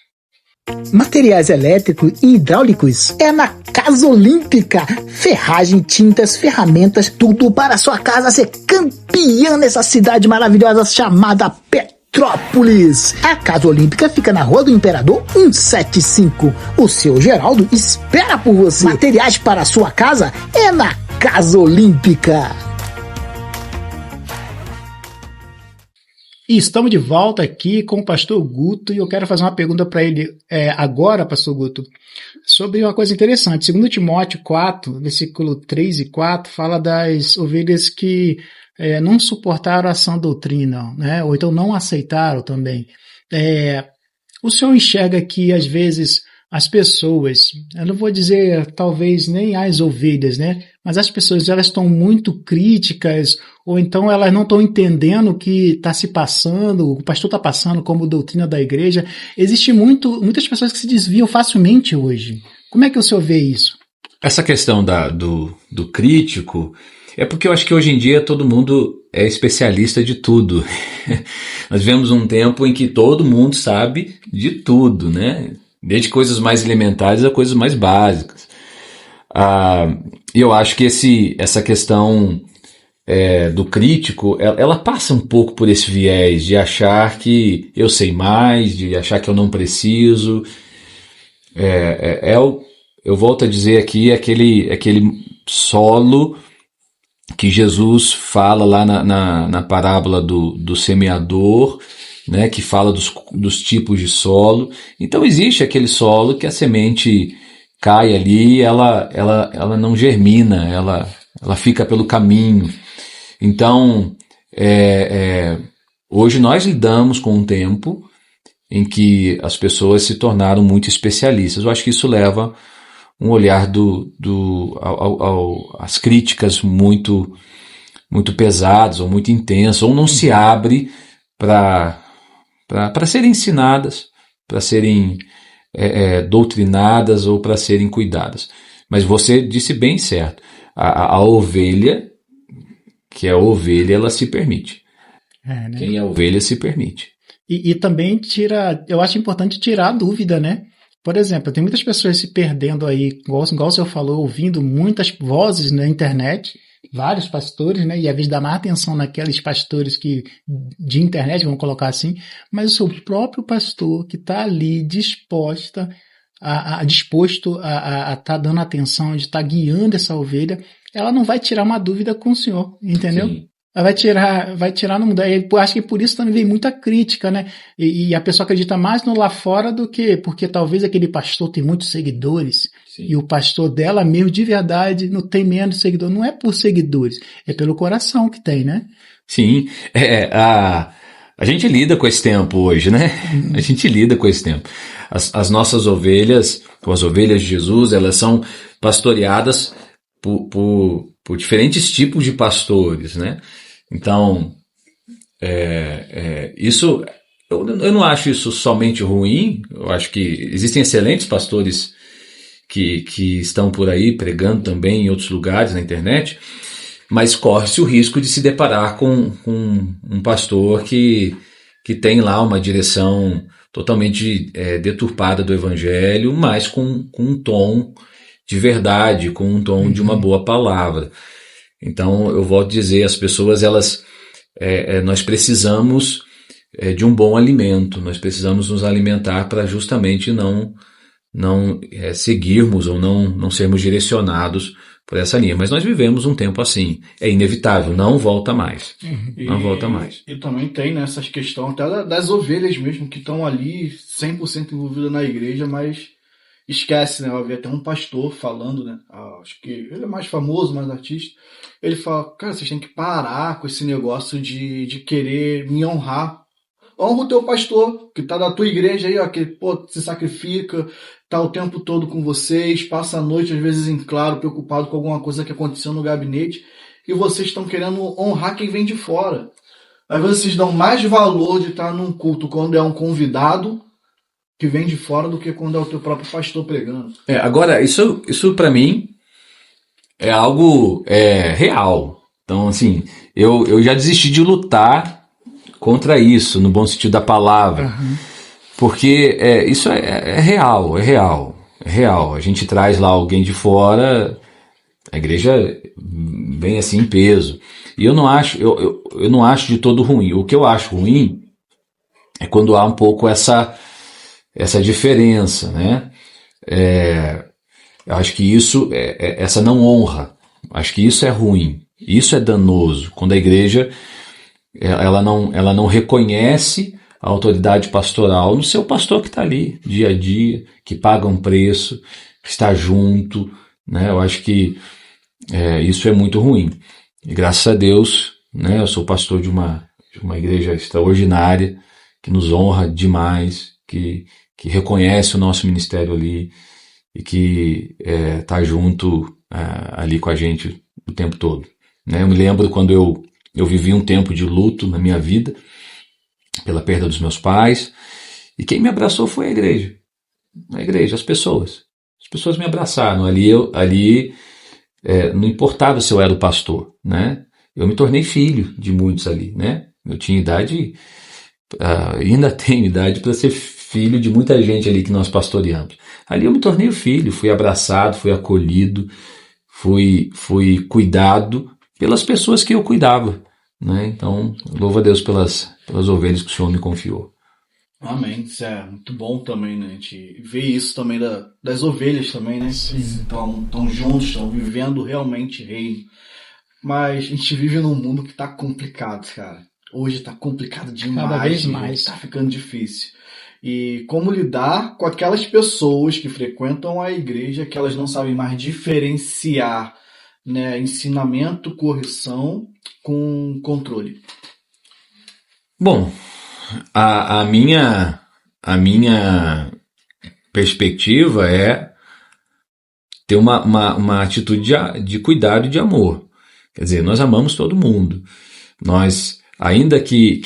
Materiais elétricos e hidráulicos é na Casa Olímpica. Ferragem, tintas, ferramentas, tudo para a sua casa ser campeã nessa cidade maravilhosa chamada Petrópolis. A Casa Olímpica fica na Rua do Imperador 175. O seu Geraldo espera por você. Materiais para a sua casa é na Casa Olímpica. E estamos de volta aqui com o pastor Guto e eu quero fazer uma pergunta para ele agora, pastor Guto, sobre uma coisa interessante. 2 Timóteo 4, versículo 3 e 4, fala das ovelhas que não suportaram a sã doutrina, né? Ou então não aceitaram também. O senhor enxerga que, às vezes, as pessoas, eu não vou dizer talvez nem as ovelhas, né? Mas as pessoas, elas estão muito críticas, ou então elas não estão entendendo o que está se passando, o pastor está passando como doutrina da igreja. Existe muitas pessoas que se desviam facilmente hoje. Como é que o senhor vê isso? Essa questão do crítico é porque eu acho que hoje em dia todo mundo é especialista de tudo. Nós vivemos um tempo em que todo mundo sabe de tudo, né? Desde coisas mais elementares a coisas mais básicas. E eu acho que essa questão do crítico, ela passa um pouco por esse viés de achar que eu sei mais, de achar que eu não preciso. Eu volto a dizer aqui, aquele solo que Jesus fala lá na parábola do semeador, né, que fala dos tipos de solo. Então existe aquele solo que a semente cai ali, ela não germina, ela fica pelo caminho. Então, hoje nós lidamos com um tempo em que as pessoas se tornaram muito especialistas. Eu acho que isso leva um olhar às críticas muito, muito pesadas ou muito intensas, ou não se abre para serem ensinadas, para serem doutrinadas ou para serem cuidadas. Mas você disse bem certo, a ovelha, que é a ovelha, ela se permite. Né? Quem é ovelha se permite. E também eu acho importante tirar a dúvida, né? Por exemplo, tem muitas pessoas se perdendo aí, igual o senhor falou, ouvindo muitas vozes na internet, vários pastores, né? E às vezes dá mais atenção naqueles pastores de internet, vamos colocar assim, mas o seu próprio pastor que está ali disposto a estar dando atenção, de estar guiando essa ovelha, ela não vai tirar uma dúvida com o senhor, entendeu? Sim. Ela vai tirar no mundo. Eu acho que por isso também vem muita crítica, né? E a pessoa acredita mais no lá fora do que... Porque talvez aquele pastor tem muitos seguidores. Sim. E o pastor dela mesmo, de verdade, não tem menos seguidores. Não é por seguidores, é pelo coração que tem, né? Sim. A gente lida com esse tempo hoje, né? A gente lida com esse tempo. As nossas ovelhas, ou as ovelhas de Jesus, elas são pastoreadas por diferentes tipos de pastores, né? Então, isso, eu não acho isso somente ruim. Eu acho que existem excelentes pastores que estão por aí pregando também em outros lugares na internet, mas corre-se o risco de se deparar com um pastor que tem lá uma direção totalmente deturpada do evangelho, mas com um tom de verdade, com um tom de uma boa palavra. Então, eu volto a dizer, as pessoas, nós precisamos de um bom alimento, nós precisamos nos alimentar para justamente não seguirmos ou não sermos direcionados por essa linha. Mas nós vivemos um tempo assim, é inevitável, não volta mais. Não volta mais. E também tem nessas questões até das ovelhas mesmo, que estão ali 100% envolvidas na igreja, mas esquece, né? Eu vi até um pastor falando, né? Acho que ele é mais famoso, mais artista. Ele fala, cara, vocês têm que parar com esse negócio de querer me honrar. Honra o teu pastor, que tá da tua igreja aí, ó, que se sacrifica, tá o tempo todo com vocês, passa a noite, às vezes em claro, preocupado com alguma coisa que aconteceu no gabinete, e vocês estão querendo honrar quem vem de fora. Às vezes vocês dão mais valor de estar num culto quando é um convidado que vem de fora do que quando é o teu próprio pastor pregando. Agora, isso para mim é algo real. Então, assim, eu já desisti de lutar contra isso, no bom sentido da palavra. Uhum. Porque isso é real. A gente traz lá alguém de fora, a igreja vem assim em peso. E eu não acho de todo ruim. O que eu acho ruim é quando há um pouco essa diferença, né? Eu acho que isso, essa não honra, acho que isso é ruim, isso é danoso, quando a igreja ela não reconhece a autoridade pastoral no seu pastor que está ali, dia a dia, que paga um preço, que está junto, né? Eu acho que isso é muito ruim. E graças a Deus, né, eu sou pastor de uma igreja extraordinária, que nos honra demais, que reconhece o nosso ministério ali e que tá junto ali com a gente o tempo todo, né? Eu me lembro quando eu vivi um tempo de luto na minha vida pela perda dos meus pais, e quem me abraçou foi a igreja, as pessoas me abraçaram ali, não importava se eu era o pastor, né? Eu me tornei filho de muitos ali, né? Eu tinha idade, ainda tenho idade para ser filho de muita gente ali que nós pastoreamos. Ali eu me tornei o filho, fui abraçado, fui acolhido, fui cuidado pelas pessoas que eu cuidava, né? Então, louvo a Deus pelas ovelhas que o Senhor me confiou. Amém. Isso é muito bom também, né? A gente vê isso também das ovelhas também, né? Estão juntos, estão vivendo realmente reino. Mas a gente vive num mundo que tá complicado, cara. Hoje tá complicado demais. Cada vez mais. Tá ficando difícil. E como lidar com aquelas pessoas que frequentam a igreja que elas não sabem mais diferenciar, né, ensinamento, correção com controle? Bom, a minha perspectiva é ter uma atitude de cuidado e de amor. Quer dizer, nós amamos todo mundo. Nós, ainda que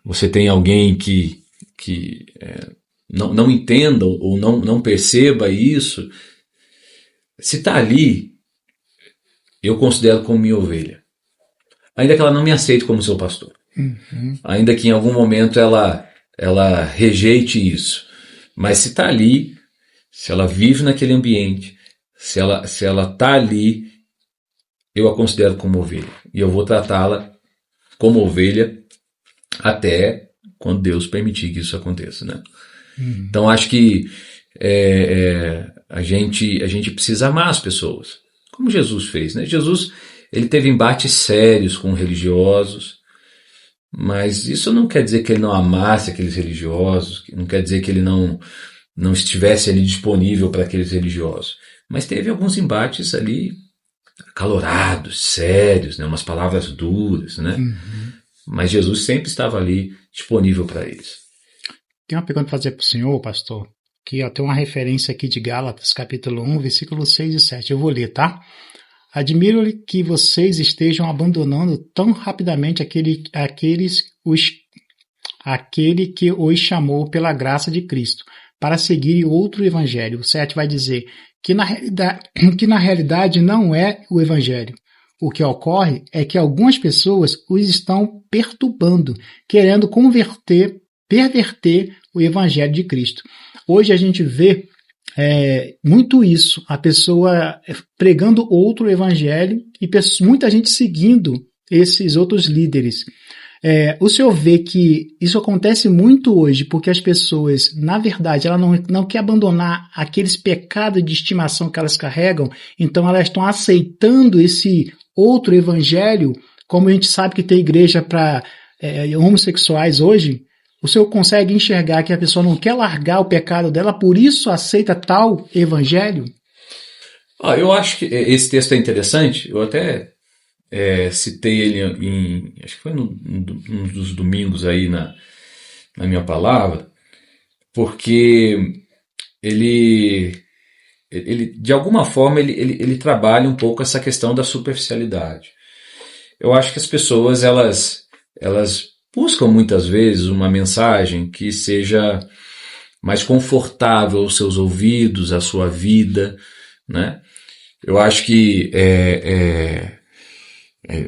você tenha alguém que não entenda ou não perceba isso, se está ali, eu considero como minha ovelha. Ainda que ela não me aceite como seu pastor. Uhum. Ainda que em algum momento ela rejeite isso. Mas se está ali, se ela vive naquele ambiente, se ela está ali, eu a considero como ovelha. E eu vou tratá-la como ovelha até quando Deus permitir que isso aconteça, né? Uhum. Então acho que a gente precisa amar as pessoas, como Jesus fez, né? Jesus, ele teve embates sérios com religiosos, mas isso não quer dizer que ele não amasse aqueles religiosos, não quer dizer que ele não estivesse ali disponível para aqueles religiosos. Mas teve alguns embates ali acalorados, sérios, né? Umas palavras duras, né? Uhum. Mas Jesus sempre estava ali disponível para eles. Tem uma pergunta para fazer para o senhor, pastor, que tem uma referência aqui de Gálatas, capítulo 1, versículos 6 e 7. Eu vou ler, tá? Admiro que vocês estejam abandonando tão rapidamente aquele que os chamou pela graça de Cristo, para seguir outro evangelho. O 7 vai dizer que na realidade não é o evangelho. O que ocorre é que algumas pessoas os estão perturbando, querendo perverter o evangelho de Cristo. Hoje a gente vê muito isso, a pessoa pregando outro evangelho e muita gente seguindo esses outros líderes. O senhor vê que isso acontece muito hoje, porque as pessoas, na verdade, ela não quer abandonar aqueles pecados de estimação que elas carregam, então elas estão aceitando esse outro evangelho, como a gente sabe que tem igreja para homossexuais hoje. O senhor consegue enxergar que a pessoa não quer largar o pecado dela, por isso aceita tal evangelho? Eu acho que esse texto é interessante. Eu até citei ele acho que foi num dos domingos aí na minha palavra, porque ele de alguma forma ele trabalha um pouco essa questão da superficialidade. Eu acho que as pessoas elas buscam muitas vezes uma mensagem que seja mais confortável aos seus ouvidos, à sua vida, né? Eu acho que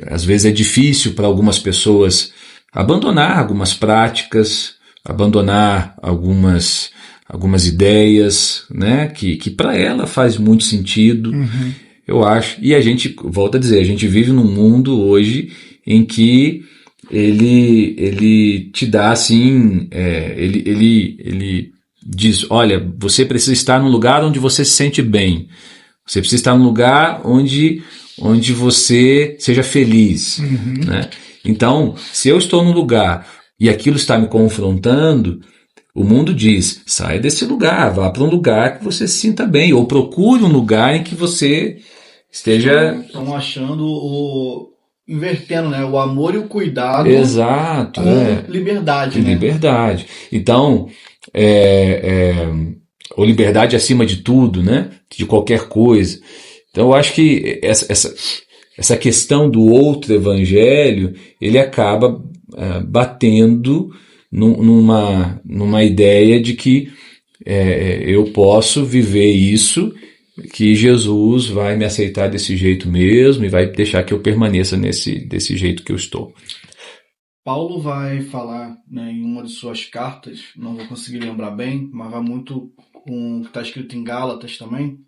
às vezes é difícil para algumas pessoas abandonar algumas práticas, abandonar algumas ideias, né? Que para ela faz muito sentido. Uhum. Eu acho. E a gente, volta a dizer, a gente vive num mundo hoje em que ele te dá assim, ele diz, olha, você precisa estar num lugar onde você se sente bem, você precisa estar num lugar onde você seja feliz, Uhum. né? Então, se eu estou num lugar e aquilo está me confrontando, o mundo diz, saia desse lugar, vá para um lugar que você se sinta bem, ou procure um lugar em que você esteja... Estão achando invertendo, né? O amor e o cuidado. Exato, com liberdade, né? Liberdade. Então, ou liberdade acima de tudo, né? De qualquer coisa. Então, eu acho que essa questão do outro evangelho, ele acaba batendo numa ideia de que eu posso viver isso, que Jesus vai me aceitar desse jeito mesmo e vai deixar que eu permaneça desse jeito que eu estou. Paulo vai falar, né, em uma de suas cartas, não vou conseguir lembrar bem, mas vai muito com o que está escrito em Gálatas também,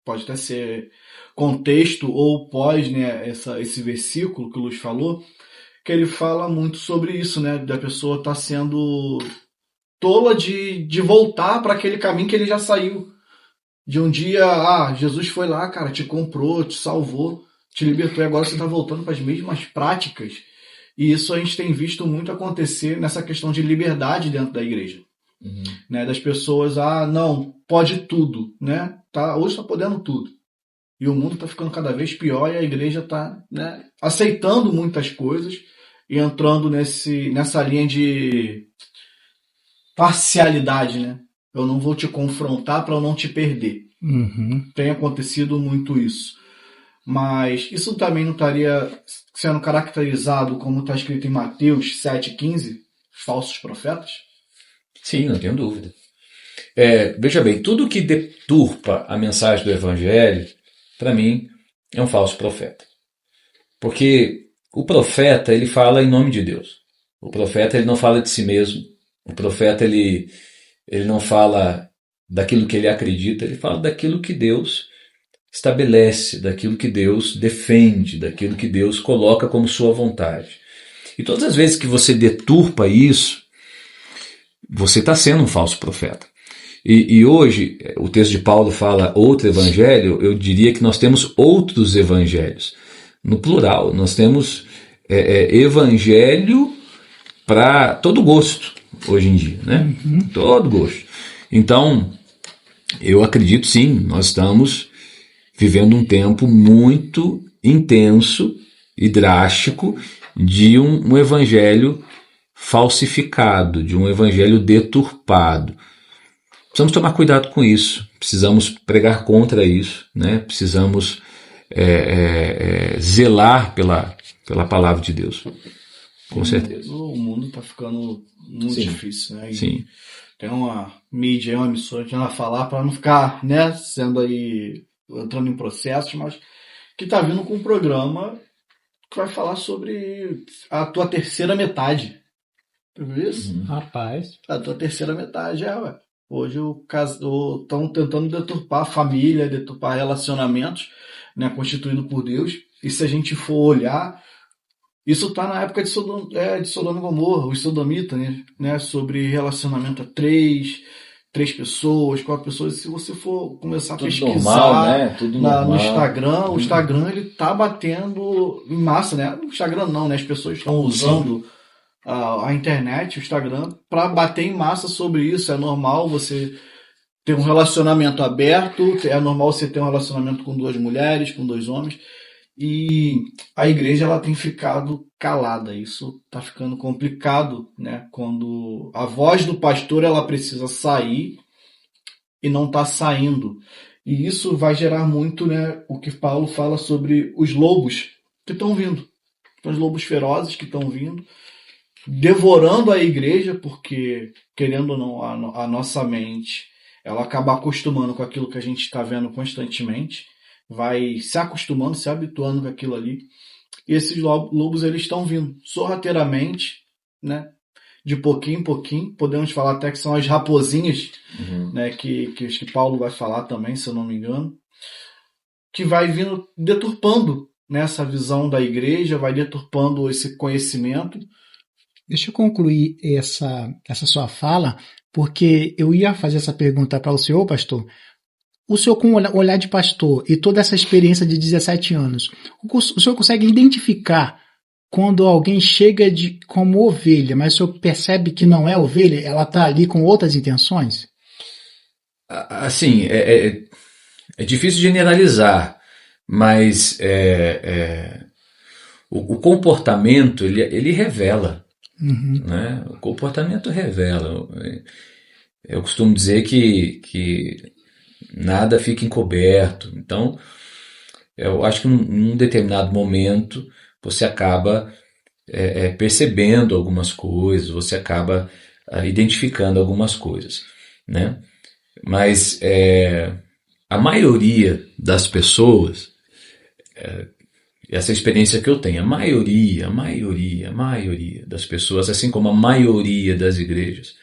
pode até ser contexto ou pós, né, esse versículo que o Luiz falou, que ele fala muito sobre isso, né, da pessoa estar sendo tola de voltar para aquele caminho que ele já saiu. De um dia, Jesus foi lá, cara, te comprou, te salvou, te libertou e agora você está voltando para as mesmas práticas. E isso a gente tem visto muito acontecer nessa questão de liberdade dentro da igreja. Né? Das pessoas, não, pode tudo, né? Hoje está podendo tudo. E o mundo está ficando cada vez pior e a igreja está, né, aceitando muitas coisas e entrando nessa linha de parcialidade, né? Eu não vou te confrontar para eu não te perder. Tem acontecido muito isso. Mas isso também não estaria sendo caracterizado como está escrito em Mateus 7,15, falsos profetas? Sim, não tenho dúvida. Veja bem, tudo que deturpa a mensagem do Evangelho, para mim, é um falso profeta. Porque o profeta, ele fala em nome de Deus. O profeta, ele não fala de si mesmo. O profeta, ele não fala daquilo que ele acredita, ele fala daquilo que Deus estabelece, daquilo que Deus defende, daquilo que Deus coloca como sua vontade. E todas as vezes que você deturpa isso, você está sendo um falso profeta. E hoje, o texto de Paulo fala outro evangelho, eu diria que nós temos outros evangelhos. No plural, nós temos evangelho para todo gosto, hoje em dia, né? Todo gosto. Então, eu acredito sim, nós estamos vivendo um tempo muito intenso e drástico de um evangelho falsificado, de um evangelho deturpado. Precisamos tomar cuidado com isso, precisamos pregar contra isso, né? Precisamos zelar pela palavra de Deus, com certeza. O mundo está ficando muito difícil, né? Sim. Tem uma mídia, uma emissora que vai falar para não ficar, né, sendo aí, entrando em processos, mas que está vindo com um programa que vai falar sobre a tua terceira metade. Tu viu isso? Rapaz. A tua terceira metade hoje estão tentando deturpar a família, deturpar relacionamentos, né, constituídos por Deus. E se a gente for olhar, isso está na época de Sodoma e Gomorra, os sodomitas, né, sobre relacionamento a três pessoas, 4 pessoas. Se você for começar a tudo pesquisar normal, né? Tudo normal. No Instagram, o Instagram ele tá batendo em massa, né? No Instagram não, né? As pessoas estão usando a internet, o Instagram, para bater em massa sobre isso. É normal você ter um relacionamento aberto, é normal você ter um relacionamento com 2 mulheres, com 2 homens. E a igreja ela tem ficado calada. Isso está ficando complicado, né? Quando a voz do pastor ela precisa sair e não está saindo. E isso vai gerar muito, né, o que Paulo fala sobre os lobos que estão vindo. Os lobos ferozes que estão vindo, devorando a igreja, porque, querendo ou não, a nossa mente ela acaba acostumando com aquilo que a gente está vendo constantemente, vai se acostumando, se habituando com aquilo ali. E esses lobos eles estão vindo sorrateiramente, né? De pouquinho em pouquinho. Podemos falar até que são as raposinhas, né? Que Paulo vai falar também, se eu não me engano. Que vai vindo deturpando, né, essa visão da igreja, vai deturpando esse conhecimento. Deixa eu concluir essa sua fala, porque eu ia fazer essa pergunta para o senhor, pastor. O senhor, com o olhar de pastor e toda essa experiência de 17 anos, o senhor consegue identificar quando alguém chega como ovelha, mas o senhor percebe que não é ovelha, ela está ali com outras intenções? Assim, é difícil generalizar, mas o comportamento, ele revela. Né? O comportamento revela. Eu costumo dizer que nada fica encoberto. Então, eu acho que num determinado momento você acaba percebendo algumas coisas, você acaba identificando algumas coisas, né? Mas a maioria das pessoas, essa experiência que eu tenho, a maioria das pessoas, assim como a maioria das igrejas,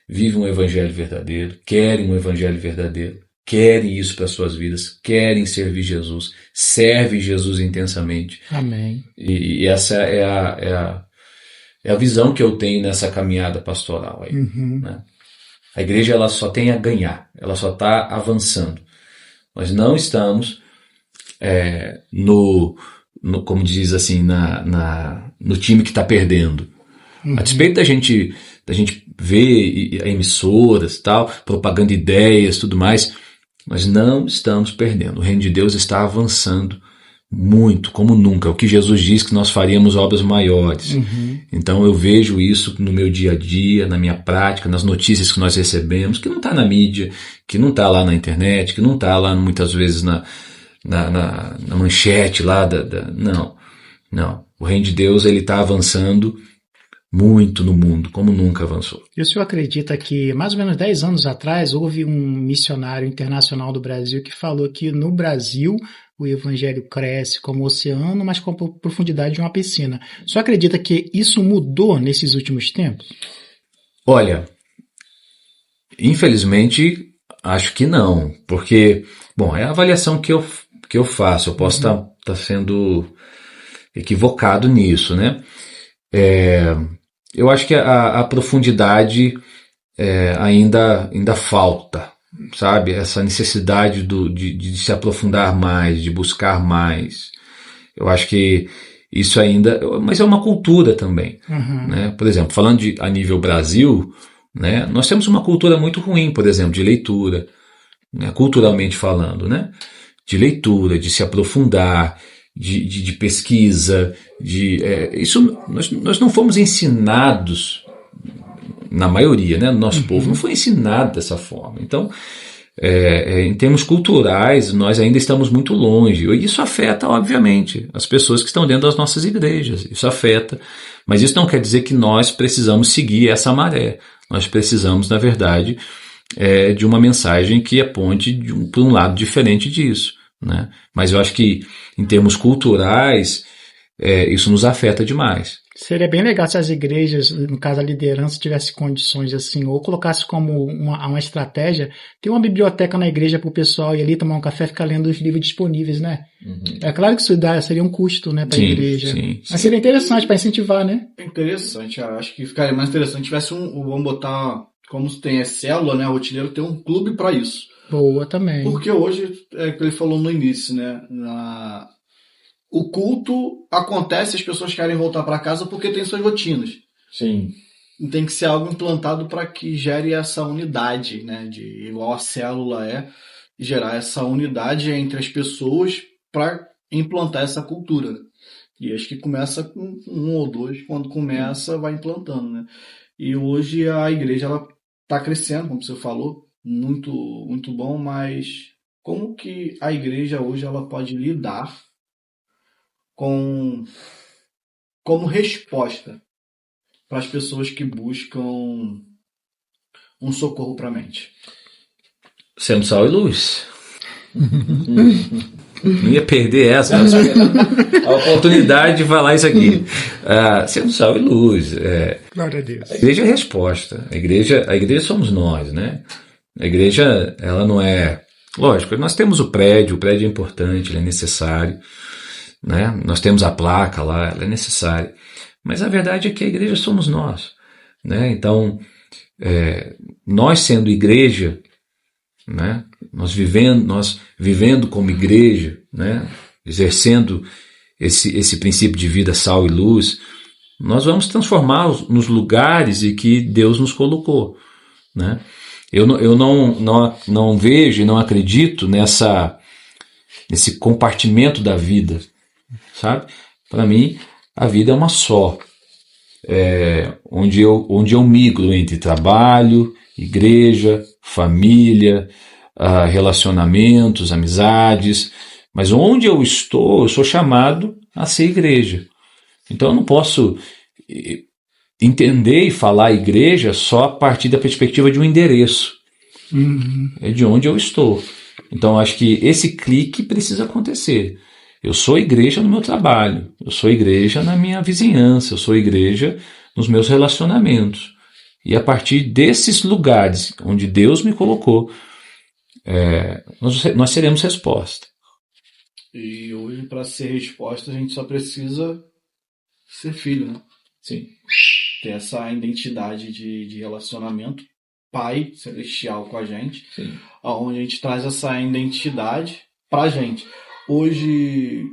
vive um evangelho verdadeiro, querem um evangelho verdadeiro, querem isso para suas vidas, querem servir Jesus, servem Jesus intensamente. Amém. E essa é a visão que eu tenho nessa caminhada pastoral aí, né? A igreja, ela só tem a ganhar, ela só está avançando. Nós não estamos como diz assim, no time que está perdendo. A despeito da gente ver emissoras, tal, propagando ideias, tudo mais, nós não estamos perdendo. O reino de Deus está avançando muito, como nunca. O que Jesus diz que nós faríamos obras maiores. Então eu vejo isso no meu dia a dia, na minha prática, nas notícias que nós recebemos, que não está na mídia, que não está lá na internet, que não está lá muitas vezes na manchete lá não. O reino de Deus, ele está avançando muito no mundo, como nunca avançou. E o senhor acredita que mais ou menos 10 anos atrás houve um missionário internacional do Brasil que falou que no Brasil o evangelho cresce como o oceano, mas com a profundidade de uma piscina. O senhor acredita que isso mudou nesses últimos tempos? Olha, infelizmente acho que não, porque, bom, é a avaliação que eu faço, eu posso estar sendo equivocado nisso, né? Eu acho que a profundidade ainda falta, sabe? Essa necessidade de se aprofundar mais, de buscar mais. Eu acho que isso ainda... Mas é uma cultura também, né? Por exemplo, falando a nível Brasil, né? Nós temos uma cultura muito ruim, por exemplo, de leitura, né? Culturalmente falando, né? De leitura, de se aprofundar, de pesquisa, isso nós não fomos ensinados, na maioria, né? Nosso povo não foi ensinado dessa forma. Então, em termos culturais, nós ainda estamos muito longe. E isso afeta, obviamente, as pessoas que estão dentro das nossas igrejas. Isso afeta. Mas isso não quer dizer que nós precisamos seguir essa maré. Nós precisamos, na verdade, de uma mensagem que aponte para um lado diferente disso, né? Mas eu acho que, em termos culturais, isso nos afeta demais. Seria bem legal se as igrejas, no caso a liderança, tivesse condições assim, ou colocasse como uma estratégia, ter uma biblioteca na igreja para o pessoal ir ali tomar um café e ficar lendo os livros disponíveis, né? É claro que isso seria um custo, né, para a igreja. Sim. Mas seria interessante para incentivar, né? É interessante, acho que ficaria mais interessante se tivesse vamos botar, como tem a célula, né, o rotineiro, ter um clube para isso. Boa também. Porque hoje, é o que ele falou no início, né, o culto acontece, as pessoas querem voltar para casa porque tem suas rotinas. Sim. Tem que ser algo implantado para que gere essa unidade, né? Igual a célula gerar essa unidade entre as pessoas para implantar essa cultura. E acho que começa com 1 ou 2, quando começa, vai implantando, né? E hoje a igreja está crescendo, como você falou, muito, muito bom, mas como que a igreja hoje ela pode lidar como resposta para as pessoas que buscam um socorro para a mente? Sendo sal e luz. Não ia perder essa, a oportunidade de falar isso aqui. Sendo sal e luz. Glória a Deus. A igreja é a resposta. A igreja somos nós, né? A igreja, ela não é... Lógico, nós temos o prédio é importante, ele é necessário, né? Nós temos a placa lá, ela é necessária. Mas a verdade é que a igreja somos nós, né? Então, nós sendo igreja, né? Nós vivendo como igreja, né? Exercendo esse princípio de vida sal e luz, nós vamos transformar nos lugares em que Deus nos colocou, né? Eu não vejo e não acredito nesse compartimento da vida, sabe? Para mim, a vida é uma só, onde eu migro entre trabalho, igreja, família, relacionamentos, amizades, mas onde eu sou chamado a ser igreja. Então eu não posso entender e falar igreja só a partir da perspectiva de um endereço. É de onde eu estou. Então acho que esse clique precisa acontecer. Eu sou igreja no meu trabalho, eu sou igreja na minha vizinhança, eu sou igreja nos meus relacionamentos. E a partir desses lugares onde Deus me colocou, nós teremos resposta. E hoje, para ser resposta, a gente só precisa ser filho, né? Sim. Ter essa identidade de relacionamento, Pai Celestial com a gente, Sim. Onde a gente traz essa identidade para a gente. Hoje,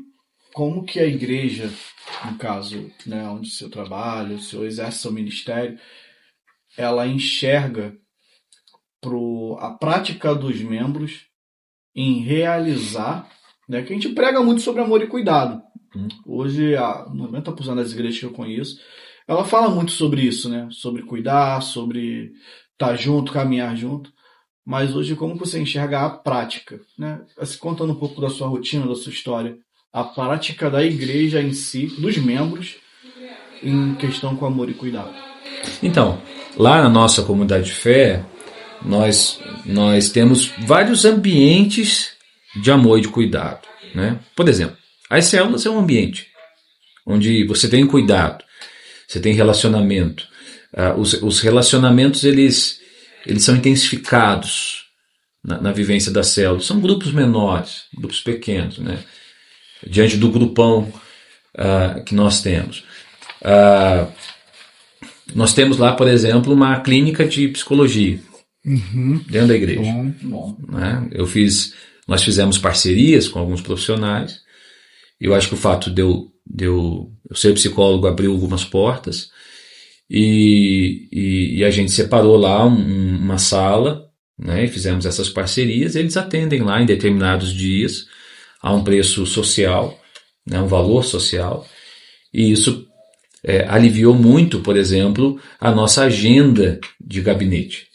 como que a igreja, no caso, né, onde o senhor trabalha, o senhor exerce seu ministério, ela enxerga a prática dos membros em realizar, né, que a gente prega muito sobre amor e cuidado. Hoje, 90% das igrejas que eu conheço, ela fala muito sobre isso, né? Sobre cuidar, sobre estar junto, caminhar junto. Mas hoje, como você enxerga a prática, né? Contando um pouco da sua rotina, da sua história, a prática da igreja em si, dos membros, em questão com amor e cuidado. Então, lá na nossa comunidade de fé, nós temos vários ambientes de amor e de cuidado, né? Por exemplo, as células é um ambiente onde você tem cuidado, você tem relacionamento. Os relacionamentos eles são intensificados na vivência das células. São grupos menores, grupos pequenos, né? Diante do grupão que nós temos. Nós temos lá, por exemplo, uma clínica de psicologia dentro da igreja. Bom. Né? Nós fizemos parcerias com alguns profissionais. Eu acho que o fato de eu ser psicólogo abriu algumas portas e a gente separou lá uma sala, né, e fizemos essas parcerias. Eles atendem lá em determinados dias a um preço social, né, um valor social, e isso aliviou muito, por exemplo, a nossa agenda de gabinete.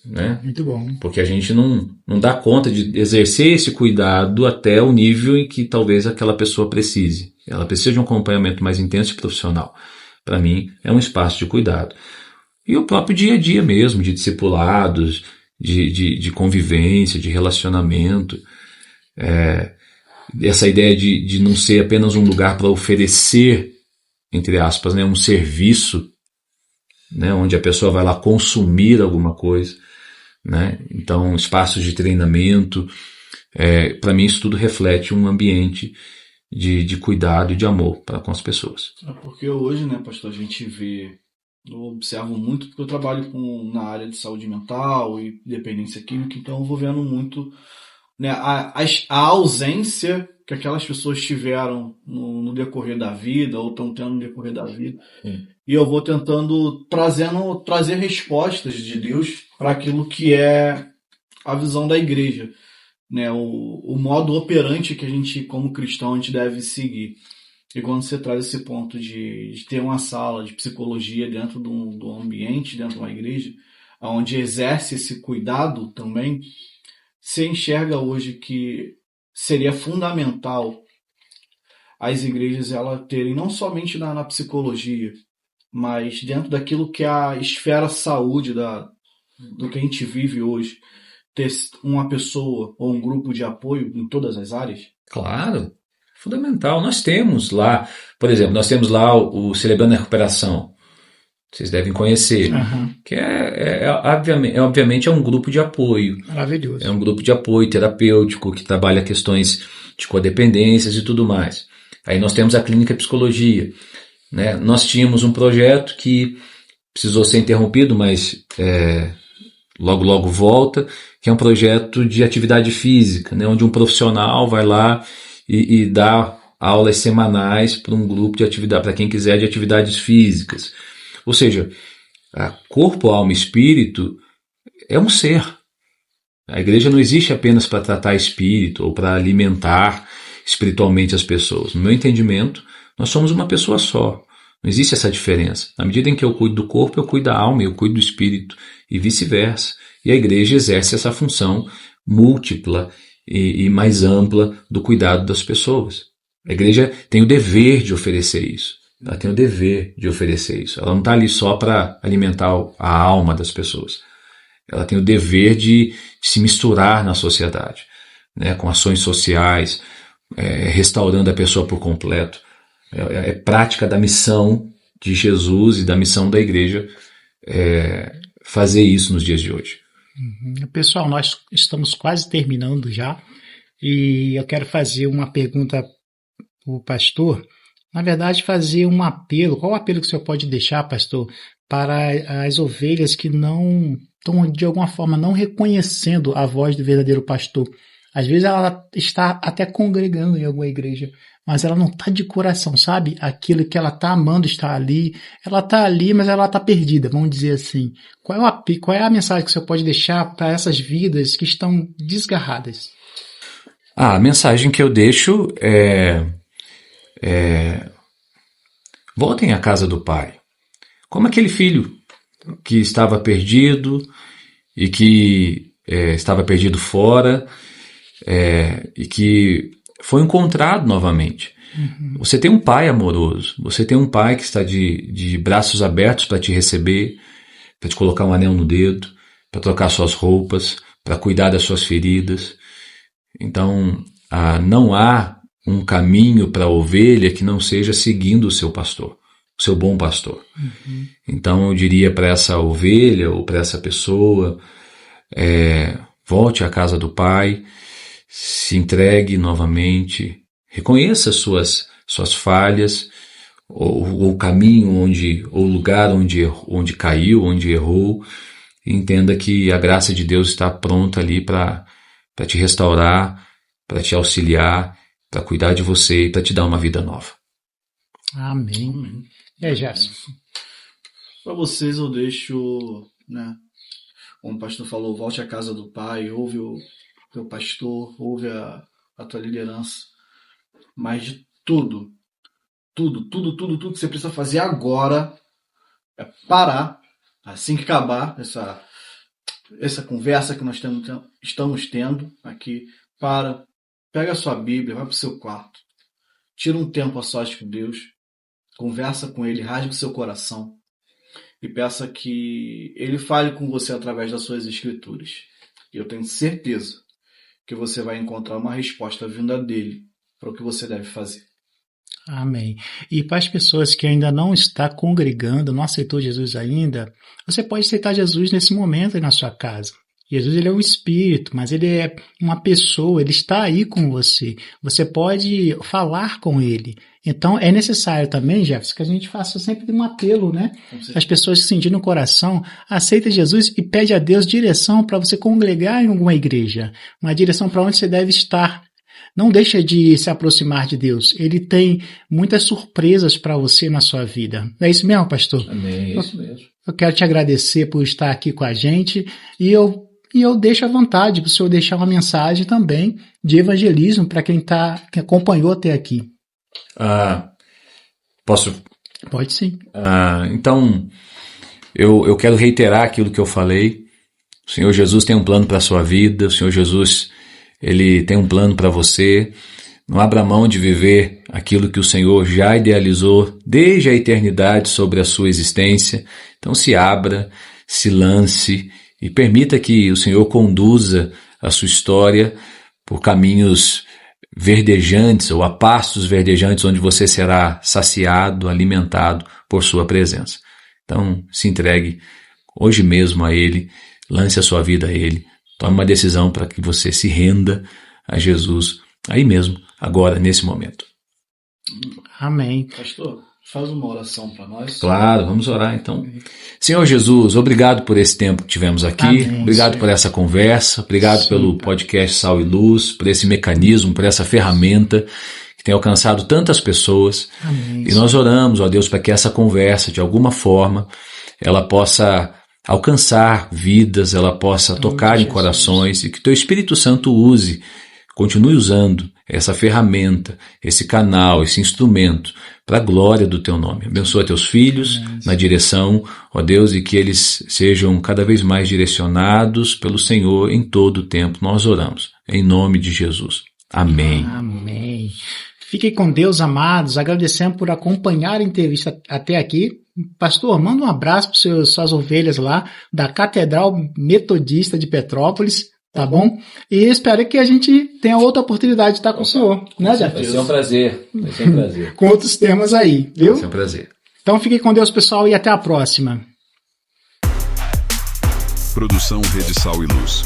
Né? Muito bom. Porque a gente não dá conta de exercer esse cuidado até o nível em que talvez aquela pessoa precise. Ela precisa de um acompanhamento mais intenso e profissional. Para mim, é um espaço de cuidado. E o próprio dia a dia mesmo, de discipulados, de convivência, de relacionamento. Essa ideia de não ser apenas um lugar para oferecer, entre aspas, né, um serviço, né, onde a pessoa vai lá consumir alguma coisa. Né? Então, espaços de treinamento, para mim isso tudo reflete um ambiente de cuidado e de amor para com as pessoas. Porque hoje, né, pastor, a gente vê, eu observo muito, porque eu trabalho na área de saúde mental e dependência química, então eu vou vendo muito, né, a ausência que aquelas pessoas tiveram no decorrer da vida, ou estão tendo no decorrer da vida. E eu vou tentando trazer respostas de Deus para aquilo que é a visão da igreja, né? O modo operante que a gente, como cristão, a gente deve seguir. E quando você traz esse ponto de ter uma sala de psicologia dentro do ambiente, dentro de uma igreja, onde exerce esse cuidado também, você enxerga hoje que seria fundamental as igrejas elas terem, não somente na psicologia, mas dentro daquilo que é a esfera saúde do que a gente vive hoje, ter uma pessoa ou um grupo de apoio em todas as áreas? Claro, fundamental. Nós temos lá, por exemplo, o Celebrando a Recuperação. Vocês devem conhecer, que obviamente é um grupo de apoio. Maravilhoso. É um grupo de apoio terapêutico que trabalha questões de codependências e tudo mais. Aí nós temos a clínica de psicologia. Né? Nós tínhamos um projeto que precisou ser interrompido, mas logo volta, que é um projeto de atividade física, né? Onde um profissional vai lá e dá aulas semanais para um grupo de atividade, para quem quiser, de atividades físicas. Ou seja, corpo, alma e espírito é um ser. A igreja não existe apenas para tratar espírito ou para alimentar espiritualmente as pessoas. No meu entendimento, Nós somos uma pessoa só. Não existe essa diferença. Na medida em que eu cuido do corpo, eu cuido da alma, eu cuido do espírito, e vice-versa. E a igreja exerce essa função múltipla e mais ampla do cuidado das pessoas. A igreja tem o dever de oferecer isso. Ela tem o dever de oferecer isso. Ela não está ali só para alimentar a alma das pessoas. Ela tem o dever de se misturar na sociedade, né, com ações sociais, restaurando a pessoa por completo. É prática da missão de Jesus e da missão da igreja fazer isso nos dias de hoje. Pessoal, nós estamos quase terminando já e eu quero fazer uma pergunta para o pastor. Na verdade, fazer um apelo. Qual o apelo que o senhor pode deixar, pastor, para as ovelhas que não estão, de alguma forma, não reconhecendo a voz do verdadeiro pastor? Às vezes ela está até congregando em alguma igreja, mas ela não está de coração, sabe? Aquilo que ela está amando está ali. Ela está ali, mas ela está perdida, vamos dizer assim. Qual é a mensagem que o senhor pode deixar para essas vidas que estão desgarradas? A mensagem que eu deixo voltem à casa do Pai. Como aquele filho que estava perdido e que estava perdido fora e que foi encontrado novamente. Você tem um pai amoroso, você tem um pai que está de braços abertos para te receber, para te colocar um anel no dedo, para trocar suas roupas, para cuidar das suas feridas. Então, não há um caminho para a ovelha que não seja seguindo o seu pastor, o seu bom pastor. Então eu diria para essa ovelha ou para essa pessoa, volte à casa do Pai, se entregue novamente, reconheça suas falhas, ou o caminho ou o lugar onde caiu, onde errou, e entenda que a graça de Deus está pronta ali para te restaurar, para te auxiliar, para cuidar de você e para te dar uma vida nova. Amém. Gerson. Para vocês eu deixo, né, como o pastor falou, volte à casa do Pai, ouve o teu pastor, ouve a tua liderança, mas de tudo que você precisa fazer agora é parar, assim que acabar essa conversa que nós estamos tendo aqui, pega a sua Bíblia, vai para o seu quarto, tira um tempo a sós com Deus, conversa com Ele, rasgue o seu coração e peça que Ele fale com você através das suas escrituras. E eu tenho certeza que você vai encontrar uma resposta vinda dEle para o que você deve fazer. Amém. E para as pessoas que ainda não estão congregando, não aceitou Jesus ainda, você pode aceitar Jesus nesse momento aí na sua casa. Jesus, ele é um espírito, mas ele é uma pessoa, ele está aí com você. Você pode falar com ele. Então, é necessário também, Jefferson, que a gente faça sempre um apelo, né? As pessoas que sentirem no coração, aceita Jesus e pede a Deus direção para você congregar em alguma igreja. Uma direção para onde você deve estar. Não deixa de se aproximar de Deus. Ele tem muitas surpresas para você na sua vida. Não é isso mesmo, pastor? Amém, é isso mesmo. Eu quero te agradecer por estar aqui com a gente e eu deixo à vontade para o senhor deixar uma mensagem também de evangelismo para quem acompanhou até aqui. Posso? Pode sim. Então, eu quero reiterar aquilo que eu falei. O Senhor Jesus tem um plano para a sua vida, o Senhor Jesus, Ele tem um plano para você. Não abra mão de viver aquilo que o Senhor já idealizou desde a eternidade sobre a sua existência. Então se abra, se lance e permita que o Senhor conduza a sua história por caminhos verdejantes ou a pastos verdejantes onde você será saciado, alimentado por sua presença. Então se entregue hoje mesmo a Ele, lance a sua vida a Ele, tome uma decisão para que você se renda a Jesus aí mesmo, agora, nesse momento. Amém. Pastor, faz uma oração para nós. Claro, vamos orar então. Senhor Jesus, obrigado por esse tempo que tivemos aqui, Amém, obrigado Senhor. Por essa conversa, obrigado Sim, pelo Pai. podcast Sal e Luz, por esse mecanismo, por essa ferramenta que tem alcançado tantas pessoas. Amém. E nós oramos, ó Deus, para que essa conversa, de alguma forma, ela possa alcançar vidas, ela possa tocar em Jesus. corações e que Teu Espírito Santo continue usando essa ferramenta, esse canal, esse instrumento para a glória do teu nome. Abençoa teus filhos na direção, ó Deus, e que eles sejam cada vez mais direcionados pelo Senhor em todo o tempo. Nós oramos, em nome de Jesus. Amém. Amém. Fiquem com Deus, amados. Agradecemos por acompanhar a entrevista até aqui. Pastor, manda um abraço para suas ovelhas lá da Catedral Metodista de Petrópolis, tá bom? E espero que a gente tenha outra oportunidade de estar com o senhor, né, Jeff? Vai ser um prazer. Vai ser um prazer. Com outros temas aí, viu? Vai ser um prazer. Então fiquem com Deus, pessoal, e até a próxima. Produção Rede Sal e Luz.